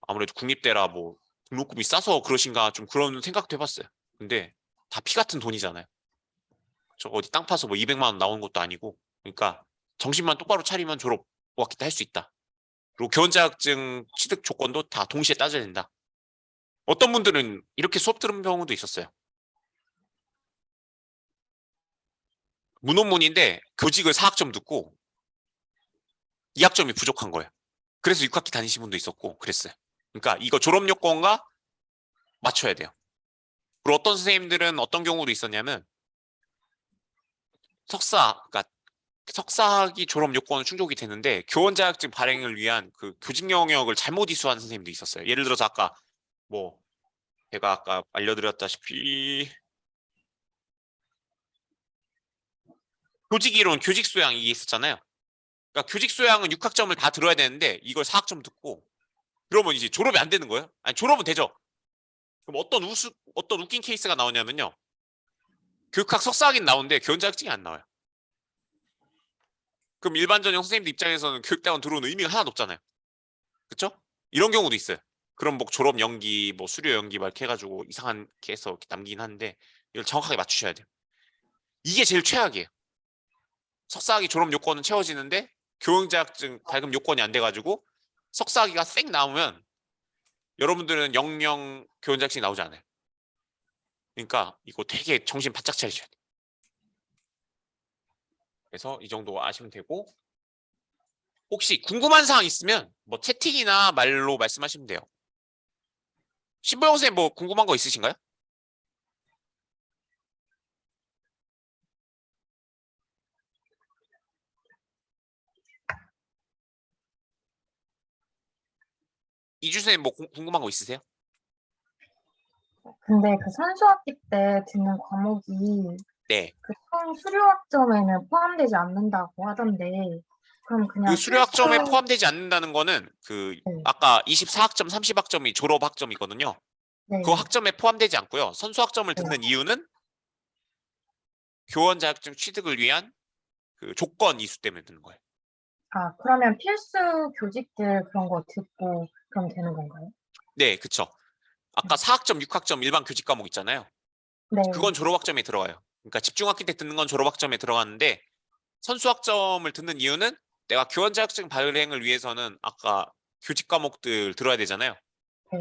아무래도 국립대라 뭐 등록금이 싸서 그러신가 좀 그런 생각도 해봤어요. 근데 다 피 같은 돈이잖아요. 저 어디 땅 파서 뭐 200만 원 나오는 것도 아니고, 그러니까 정신만 똑바로 차리면 졸업 학기 때 할 수 있다. 그리고 교원 자격증 취득 조건도 다 동시에 따져야 된다. 어떤 분들은 이렇게 수업 들은 경우도 있었어요. 문혼문인데 교직을 4학점 듣고 2학점이 부족한 거예요. 그래서 6학기 다니신 분도 있었고 그랬어요. 그러니까 이거 졸업 요건과 맞춰야 돼요. 그리고 어떤 선생님들은 어떤 경우도 있었냐면 그러니까 석사학위 졸업 요건은 충족이 되는데 교원 자격증 발행을 위한 그 교직 영역을 잘못 이수한 선생님도 있었어요. 예를 들어서 아까 뭐 제가 아까 알려드렸다시피 교직 이론, 교직 소양 이게 있었잖아요. 그러니까 교직 소양은 6학점을 다 들어야 되는데 이걸 4학점 듣고 그러면 이제 졸업이 안 되는 거예요. 아니 졸업은 되죠. 그럼 어떤 웃긴 케이스가 나오냐면요. 교육학 석사학위는 나오는데 교원 자격증이 안 나와요. 그럼 일반 전형 선생님들 입장에서는 교육대학원 들어오는 의미가 하나도 없잖아요. 그쵸? 이런 경우도 있어요. 그럼 뭐 졸업 연기, 뭐 수료 연기 막 이렇게 해가지고 이상하게 해서 이렇게 남긴 하는데 이걸 정확하게 맞추셔야 돼요. 이게 제일 최악이에요. 석사학위 졸업 요건은 채워지는데 교원자격증 발급 요건이 안 돼가지고 석사학위가 쌩 나오면 여러분들은 영영 교원자격증이 나오지 않아요. 그러니까 이거 되게 정신 바짝 차리셔야 돼요. 그래서 이 정도 아시면 되고 혹시 궁금한 사항 있으면 뭐 채팅이나 말로 말씀하시면 돼요. 신보영 선생님 뭐 궁금한 거 있으신가요? 이주 선생님 뭐 궁금한 거 있으세요? 근데 그 선수학기 때 듣는 과목이 네. 그 총 수료학점에는 포함되지 않는다고 하던데, 그럼 그 그냥 수료학점에 포함되지 않는다는 거는 그 네. 아까 24학점, 30학점이 졸업학점이거든요. 네. 그 학점에 포함되지 않고요. 선수학점을 듣는 이유는 교원 자격증 취득을 위한 그 조건 이수 때문에 듣는 거예요. 아, 그러면 필수 교직들 그런 거 듣고 그럼 되는 건가요? 네, 그쵸. 아까 4학점, 6학점 일반 교직 과목 있잖아요. 네. 그건 졸업학점에 들어가요. 그러니까 집중학기 때 듣는 건 졸업학점에 들어가는데 선수학점을 듣는 이유는 내가 교원 자격증 발행을 위해서는 아까 교직 과목들 들어야 되잖아요. 네.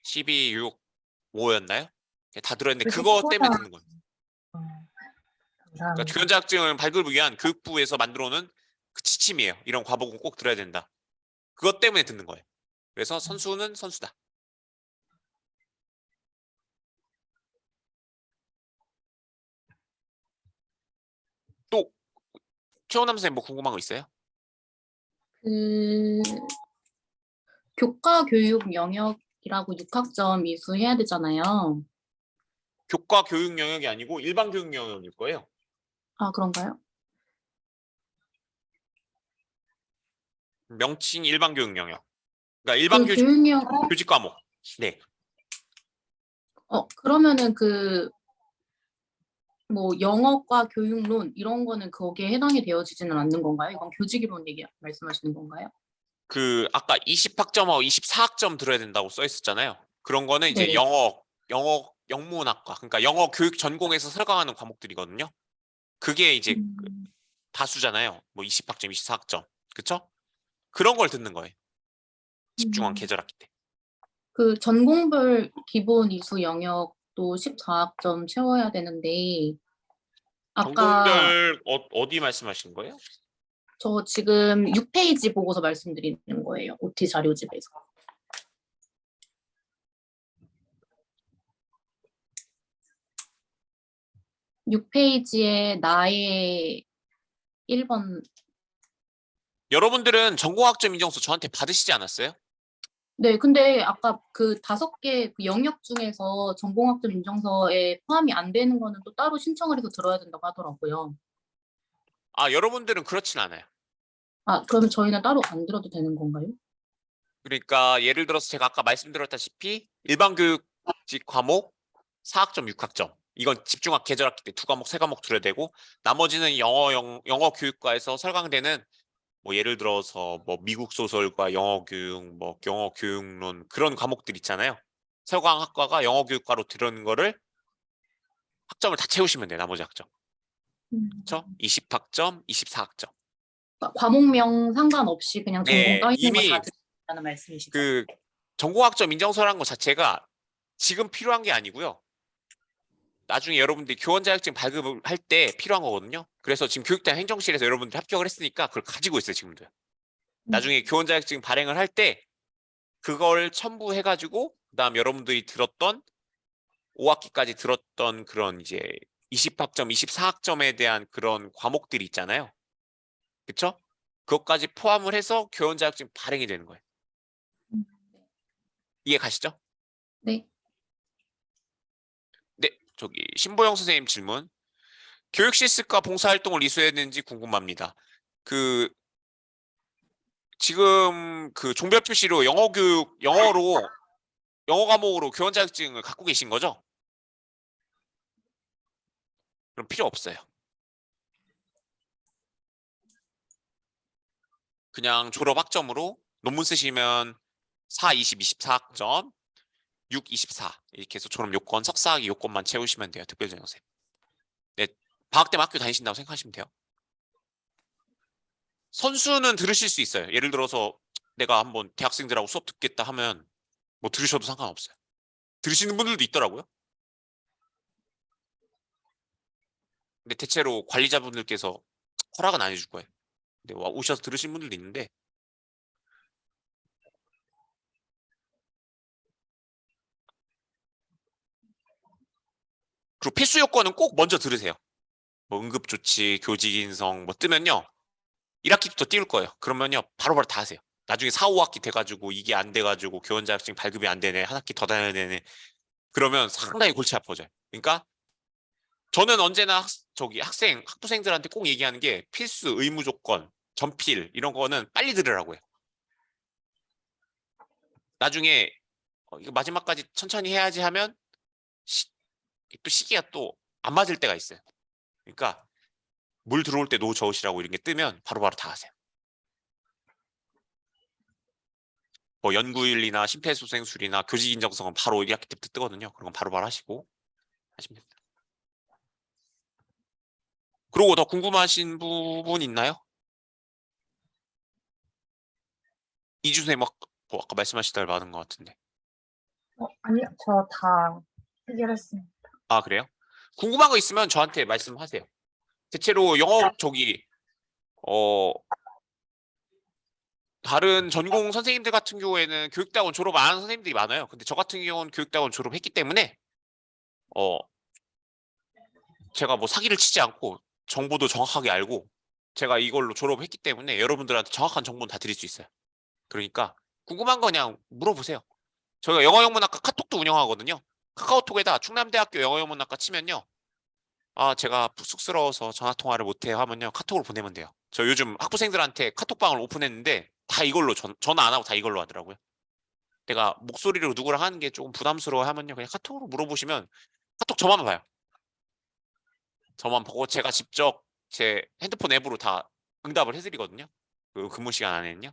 12, 6, 5였나요? 다 들어있는데 교직 그거 때문에 소장. 듣는 거예요. 그러니까 감사합니다. 교원 자격증을 발급을 위한 교육부에서 만들어 놓은 그 지침이에요. 이런 과목은 꼭 들어야 된다. 그것 때문에 듣는 거예요. 그래서 선수는 선수다. 또 최원남 선생님 뭐 궁금한 거 있어요? 그 교과 교육 영역이라고 6학점 이수해야 되잖아요. 교과 교육 영역이 아니고 일반 교육 영역일 거예요. 아, 그런가요? 명칭 일반 교육 영역. 그러니까 일반 그 교육영 교직 과목. 네. 그러면은 그 뭐 영어과 교육론 이런 거는 거기에 해당이 되어지지는 않는 건가요? 이건 교직이론 얘기 말씀하시는 건가요? 그 아까 20학점하고 24학점 들어야 된다고 써 있었잖아요. 그런 거는 이제 네네. 영어 영문학과. 그러니까 영어 교육 전공에서 설강하는 과목들이거든요. 그게 이제 다수잖아요. 뭐 20학점, 24학점. 그쵸? 그런 걸 듣는 거예요. 집중한 계절학기 때. 그 전공별 기본 이수 영역도 14학점 채워야 되는데 아까 전공별 어디 말씀하시는 거예요? 저 지금 6페이지 보고서 말씀드리는 거예요. OT 자료집에서. 6페이지에 나의 1번. 여러분들은 전공학점 인정서 저한테 받으시지 않았어요? 네, 근데 아까 그 5개 그 영역 중에서 전공학점 인정서에 포함이 안 되는 거는 또 따로 신청을 해서 들어야 된다고 하더라고요. 아, 여러분들은 그렇진 않아요. 아, 그러면 저희는 따로 안 들어도 되는 건가요? 그러니까 예를 들어서 제가 아까 말씀드렸다시피 일반 교육직 과목 4학점, 6학점. 이건 집중학 계절학기 때 2과목, 3과목 들어야 되고 나머지는 영어 교육과에서 설강되는 뭐 예를 들어서 뭐 미국 소설과 영어 교육, 뭐 영어 교육론 그런 과목들 있잖아요. 설강학과가 영어 교육과로 들어오는 거를 학점을 다 채우시면 돼요. 나머지 학점. 그렇죠? 20학점, 24학점. 그러니까 과목명 상관없이 그냥 전공 네, 떠 있는 거 이미 다 듣는다는 말씀이시죠? 그 전공학점 인정서라는 것 자체가 지금 필요한 게 아니고요. 나중에 여러분들이 교원 자격증 발급을 할 때 필요한 거거든요. 그래서 지금 교육당 행정실에서 여러분들이 합격을 했으니까 그걸 가지고 있어요, 지금도요. 나중에 교원 자격증 발행을 할 때 그걸 첨부해가지고 그다음 여러분들이 들었던 5학기까지 들었던 그런 이제 20학점, 24학점에 대한 그런 과목들이 있잖아요. 그쵸? 그것까지 포함을 해서 교원 자격증 발행이 되는 거예요. 음. 이해 가시죠? 네. 네, 저기 신보영 선생님 질문. 교육 실습과 봉사활동을 이수했는지 궁금합니다. 그 지금 그 종별 표시로 영어 교육, 영어 과목으로 교원 자격증을 갖고 계신 거죠? 그럼 필요 없어요. 그냥 졸업 학점으로 논문 쓰시면 4, 20, 24학점, 6, 24 이렇게 해서 졸업 요건, 석사학위 요건만 채우시면 돼요. 특별전형생. 네, 방학 때만 학교 다니신다고 생각하시면 돼요. 선수는 들으실 수 있어요. 예를 들어서 내가 한번 대학생들하고 수업 듣겠다 하면 뭐 들으셔도 상관없어요. 들으시는 분들도 있더라고요. 근데 대체로 관리자분들께서 허락은 안 해줄 거예요. 근데 오셔서 들으신 분들도 있는데 그리고 필수 요건은 꼭 먼저 들으세요. 뭐 응급조치, 교직인성 뭐 뜨면요. 1학기부터 띄울 거예요. 그러면요. 바로바로 다 하세요. 나중에 4, 5학기 돼가지고 이게 안 돼가지고 교원 자격증 발급이 안 되네. 한 학기 더 다녀야 되네. 그러면 상당히 골치 아파져요. 그러니까 저는 언제나 학부생들한테 꼭 얘기하는 게 필수, 의무 조건, 전필 이런 거는 빨리 들으라고 해요. 나중에 이거 마지막까지 천천히 해야지 하면 또 시기가 또 안 맞을 때가 있어요. 그러니까 물 들어올 때 노 저으시라고 이런 게 뜨면 바로바로 다 하세요. 뭐 연구윤리나 심폐소생술이나 교직인정성은 바로 1학기 때부터 뜨거든요. 그런 건 바로바로 하시고 하시면 됩니다. 그리고 더 궁금하신 부분 있나요? 이주쌤 뭐 아까 말씀하시다 많은 것 같은데. 아니요, 저 다 해결했습니다. 아, 그래요? 궁금한 거 있으면 저한테 말씀하세요. 대체로 영어 다른 전공 선생님들 같은 경우에는 교육대학원 졸업 안 한 선생님들이 많아요. 근데 저 같은 경우는 교육대학원 졸업했기 때문에 어 제가 뭐 사기를 치지 않고 정보도 정확하게 알고 제가 이걸로 졸업했기 때문에 여러분들한테 정확한 정보는 다 드릴 수 있어요. 그러니까 궁금한 거 그냥 물어보세요. 저희가 영어영문학과 카톡도 운영하거든요. 카카오톡에다 충남대학교 영어영문학과 치면요. 아, 제가 쑥스러워서 전화통화를 못해요 하면요. 카톡으로 보내면 돼요. 저 요즘 학부생들한테 카톡방을 오픈했는데 다 이걸로 전화 안 하고 다 이걸로 하더라고요. 내가 목소리로 누구랑 하는 게 조금 부담스러워 하면요. 그냥 카톡으로 물어보시면 카톡 저만 봐요. 저만 보고 제가 직접 제 핸드폰 앱으로 다 응답을 해드리거든요. 그 근무 시간 안에는요.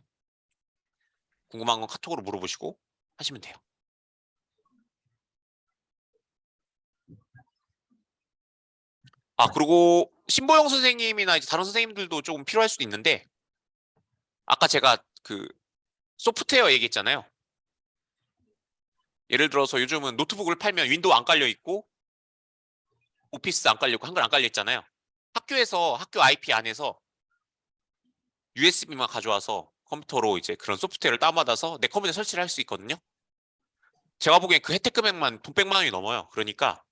궁금한 건 카톡으로 물어보시고 하시면 돼요. 아, 그리고 신보영 선생님이나 이제 다른 선생님들도 조금 필요할 수도 있는데 아까 제가 그 소프트웨어 얘기했잖아요. 예를 들어서 요즘은 노트북을 팔면 윈도우 안 깔려 있고 오피스 안 깔려 있고 한글 안 깔려 있잖아요. 학교에서 학교 IP 안에서 USB만 가져와서 컴퓨터로 이제 그런 소프트웨어를 다운받아서 내 컴퓨터에 설치를 할 수 있거든요. 제가 보기엔 그 혜택 금액만 돈 100만 원이 넘어요. 그러니까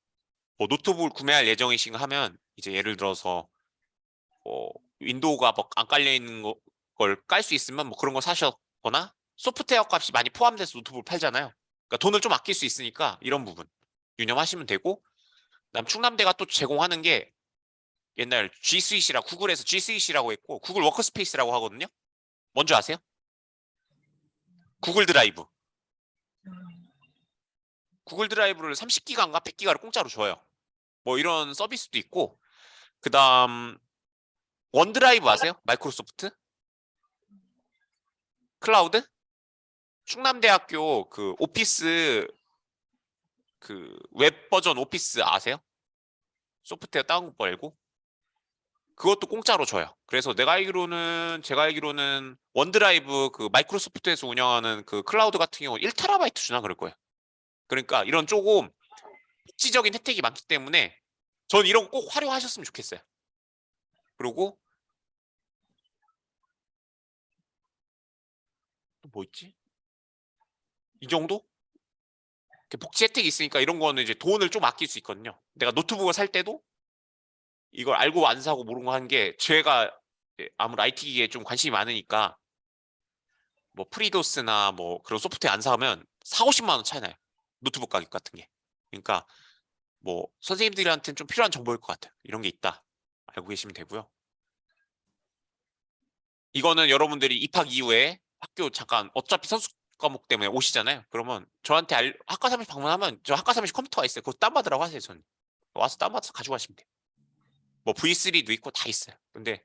뭐 노트북을 구매할 예정이신가 하면 이제 예를 들어서 뭐 윈도우가 뭐 안 깔려 있는 걸 깔 수 있으면 뭐 그런 거 사셨거나 소프트웨어 값이 많이 포함돼서 노트북을 팔잖아요. 그러니까 돈을 좀 아낄 수 있으니까 이런 부분 유념하시면 되고 그다음 충남대가 또 제공하는 게 옛날 G 스윗이라 구글에서 G 스윗이라고 했고 구글 워크스페이스라고 하거든요. 뭔지 아세요? 구글 드라이브. 구글 드라이브를 30기가인가 100기가를 공짜로 줘요. 뭐 이런 서비스도 있고 그다음 원드라이브 아세요? 마이크로소프트 클라우드? 충남대학교 그 오피스 그 웹 버전 오피스 아세요? 소프트웨어 다운받고 알고 그것도 공짜로 줘요. 그래서 제가 알기로는 원드라이브 그 마이크로소프트에서 운영하는 그 클라우드 같은 경우 1TB 주나 그럴 거예요. 그러니까 이런 조금 복지적인 혜택이 많기 때문에 전 이런 거 꼭 활용하셨으면 좋겠어요. 그리고 또 뭐 있지? 이 정도? 복지 혜택이 있으니까 이런 거는 이제 돈을 좀 아낄 수 있거든요. 내가 노트북을 살 때도 이걸 알고 안 사고 모르고 한 게 제가 아무래도 IT 기기에 좀 관심이 많으니까 뭐 프리도스나 뭐 그런 소프트웨어 안 사면 4, 50만 원 차이 나요. 노트북 가격 같은 게. 그러니까 뭐 선생님들한테는 좀 필요한 정보일 것 같아요. 이런 게 있다. 알고 계시면 되고요. 이거는 여러분들이 입학 이후에 학교 잠깐 어차피 선수 과목 때문에 오시잖아요. 그러면 저한테 학과 사무실 방문하면 저 학과 사무실 컴퓨터가 있어요. 그거 다운받으라고 하세요. 저는. 와서 다운받아서 가져가시면 돼요. 뭐 V3도 있고 다 있어요. 근데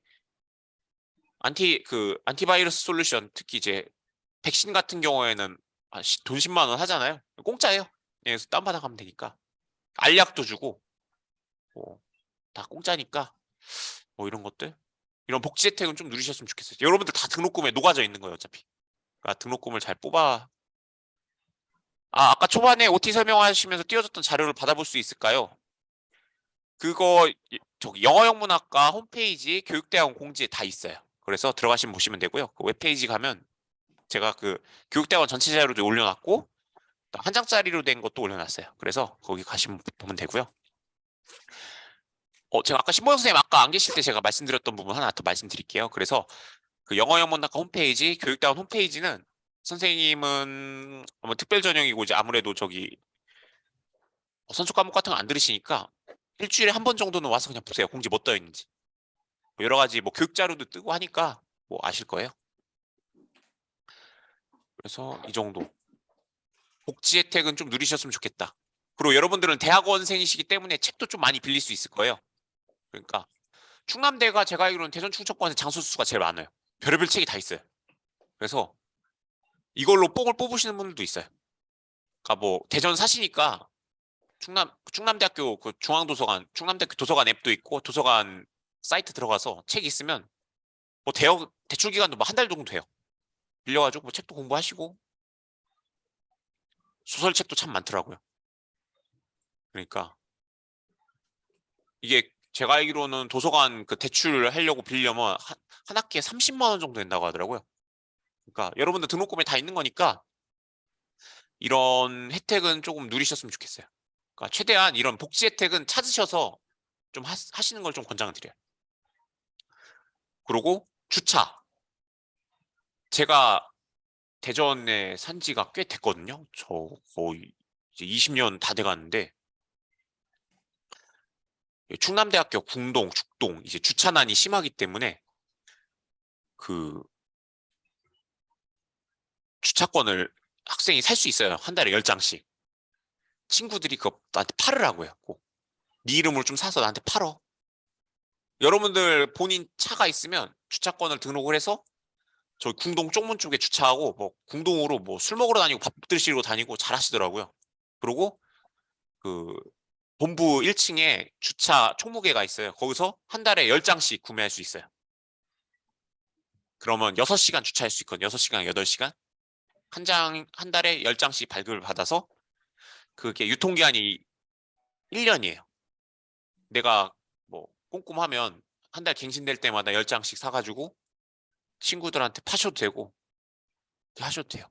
안티바이러스 솔루션 특히 이제 백신 같은 경우에는 돈 10만 원 하잖아요. 공짜예요. 그래서 다운받아 가면 되니까. 알약도 주고 뭐 다 공짜니까 뭐 이런 것들 이런 복지 혜택은 좀 누리셨으면 좋겠어요. 여러분들 다 등록금에 녹아져 있는 거예요. 어차피. 그러니까 등록금을 잘 뽑아. 아까 초반에 OT 설명하시면서 띄워줬던 자료를 받아볼 수 있을까요? 그거 저기 영어영문학과 홈페이지 교육대학원 공지에 다 있어요. 그래서 들어가시면 보시면 되고요. 그 웹페이지 가면 제가 그 교육대학원 전체 자료도 올려놨고 한 장짜리로 된 것도 올려놨어요. 그래서 거기 가시면 보면 되고요. 제가 아까 신보영 선생님 아까 안 계실 때 제가 말씀드렸던 부분 하나 더 말씀드릴게요. 그래서 그 영어영문학과 홈페이지 교육대학원 홈페이지는 선생님은 뭐 특별 전형이고 이제 아무래도 저기 선수 과목 같은 거 안 들으시니까 일주일에 한 번 정도는 와서 그냥 보세요. 공지 뭐 떠 있는지. 뭐 여러 가지 뭐 교육 자료도 뜨고 하니까 뭐 아실 거예요. 그래서 이 정도. 복지 혜택은 좀 누리셨으면 좋겠다. 그리고 여러분들은 대학원생이시기 때문에 책도 좀 많이 빌릴 수 있을 거예요. 그러니까 충남대가 제가 알기로는 대전 충청권에서 장소 수가 제일 많아요. 별의별 책이 다 있어요. 그래서 이걸로 뽕을 뽑으시는 분들도 있어요. 그러니까 뭐 대전 사시니까 충남대학교 그 중앙도서관, 충남대학교 도서관 앱도 있고 도서관 사이트 들어가서 책 있으면 뭐 대출 기간도 뭐 한 달 정도 돼요. 빌려가지고 뭐 책도 공부하시고 소설책도 참 많더라고요. 그러니까 이게 제가 알기로는 도서관 그 대출을 하려고 빌려면 한 학기에 30만 원 정도 된다고 하더라고요. 그러니까 여러분들 등록금에 다 있는 거니까 이런 혜택은 조금 누리셨으면 좋겠어요. 그러니까 최대한 이런 복지 혜택은 찾으셔서 좀 하시는 걸 좀 권장을 드려요. 그리고 주차. 제가 대전에 산 지가 꽤 됐거든요. 저 거의 이제 20년 다 돼가는데 충남대학교 궁동, 죽동 이제 주차난이 심하기 때문에 그 주차권을 학생이 살 수 있어요. 한 달에 10장씩. 친구들이 그거 나한테 팔으라고요. 꼭. 네 이름으로 좀 사서 나한테 팔어. 여러분들 본인 차가 있으면 주차권을 등록을 해서 저희 궁동 쪽문 쪽에 주차하고 뭐 궁동으로 뭐 술 먹으러 다니고 밥 드시러 다니고 잘 하시더라고요. 그리고 그 본부 1층에 주차 총무계가 있어요. 거기서 한 달에 10장씩 구매할 수 있어요. 그러면 6시간 주차할 수 있거든요. 6시간, 8시간. 한 달에 10장씩 발급을 받아서 그게 유통기한이 1년이에요. 내가 뭐 꼼꼼하면 한 달 갱신될 때마다 10장씩 사가지고 친구들한테 파셔도 되고 하셔도 돼요.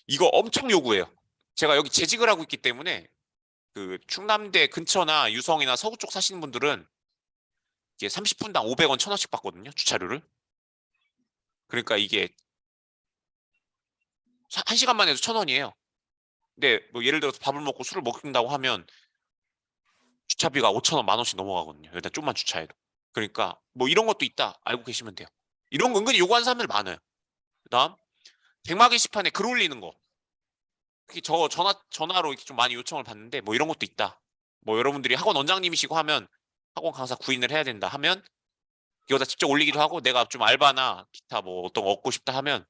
이거 엄청 요구해요. 제가 여기 재직을 하고 있기 때문에 그 충남대 근처나 유성이나 서구 쪽 사시는 분들은 이게 30분당 500원, 1000원씩 받거든요. 주차료를. 그러니까 이게 1시간만 해도 1000원이에요. 근데 뭐 예를 들어서 밥을 먹고 술을 먹는다고 하면 주차비가 5,000원, 10,000원씩 넘어가거든요. 일단 좀만 주차해도. 그러니까 뭐 이런 것도 있다. 알고 계시면 돼요. 이런 거 은근히 요구하는 사람들 많아요. 그다음 백마 게시판에 글 올리는 거. 특히 저 전화로 이렇게 좀 많이 요청을 받는데 뭐 이런 것도 있다. 뭐 여러분들이 학원 원장님이시고 하면 학원 강사 구인을 해야 된다 하면 여기다 직접 올리기도 하고 내가 좀 알바나 기타 뭐 어떤 거 얻고 싶다 하면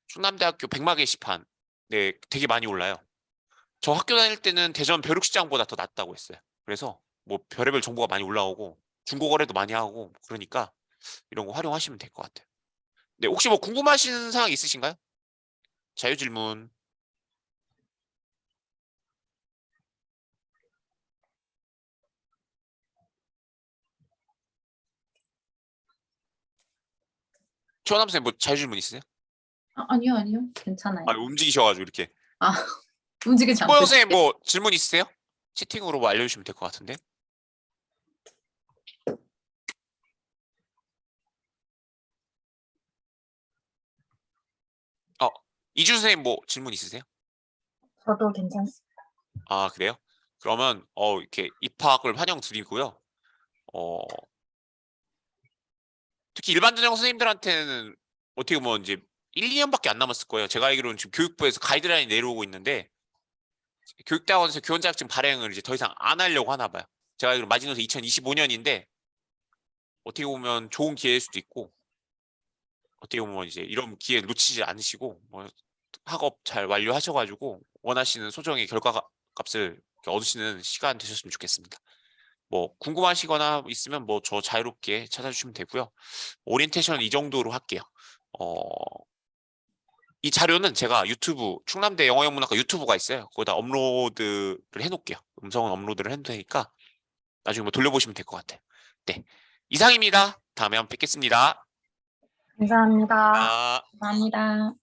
충남대학교 백마 게시판 네 되게 많이 올라요. 저 학교 다닐 때는 대전 벼룩시장보다 더 낫다고 했어요. 그래서 뭐 별의별 정보가 많이 올라오고 중고 거래도 많이 하고 그러니까 이런 거 활용하시면 될 것 같아요. 네, 혹시 뭐 궁금하신 사항 있으신가요? 자유 질문. 최원남 선생님 뭐 자유 질문 있으세요? 아니요, 아니요. 괜찮아요. 아, 움직이셔가지고 이렇게. 아, 움직이지 않고 신보영 선생님 있을게요. 뭐 질문 있으세요? 채팅으로 뭐 알려주시면 될 것 같은데. 이주 선생님 뭐 질문 있으세요? 저도 괜찮습니다. 아, 그래요? 그러면 이렇게 입학을 환영드리고요. 어, 특히 일반 전형 선생님들한테는 어떻게 보면 이제 1, 2년밖에 안 남았을 거예요. 제가 알기로는 지금 교육부에서 가이드라인이 내려오고 있는데 교육대학원에서 교원 자격증 발행을 이제 더 이상 안 하려고 하나 봐요. 제가 알기로 마지노선 2025년인데 어떻게 보면 좋은 기회일 수도 있고 어떻게 보면 이제 이런 기회 놓치지 않으시고 뭐 학업 잘 완료하셔가지고 원하시는 소정의 결과값을 얻으시는 시간 되셨으면 좋겠습니다. 뭐 궁금하시거나 있으면 뭐 저 자유롭게 찾아주시면 되고요. 오리엔테이션 이 정도로 할게요. 이 자료는 제가 유튜브 충남대 영어영문학과 유튜브가 있어요. 거기다 업로드를 해놓을게요. 음성은 업로드를 해도 되니까 나중에 뭐 돌려보시면 될 것 같아요. 네, 이상입니다. 다음에 한번 뵙겠습니다. 감사합니다. 아. 감사합니다.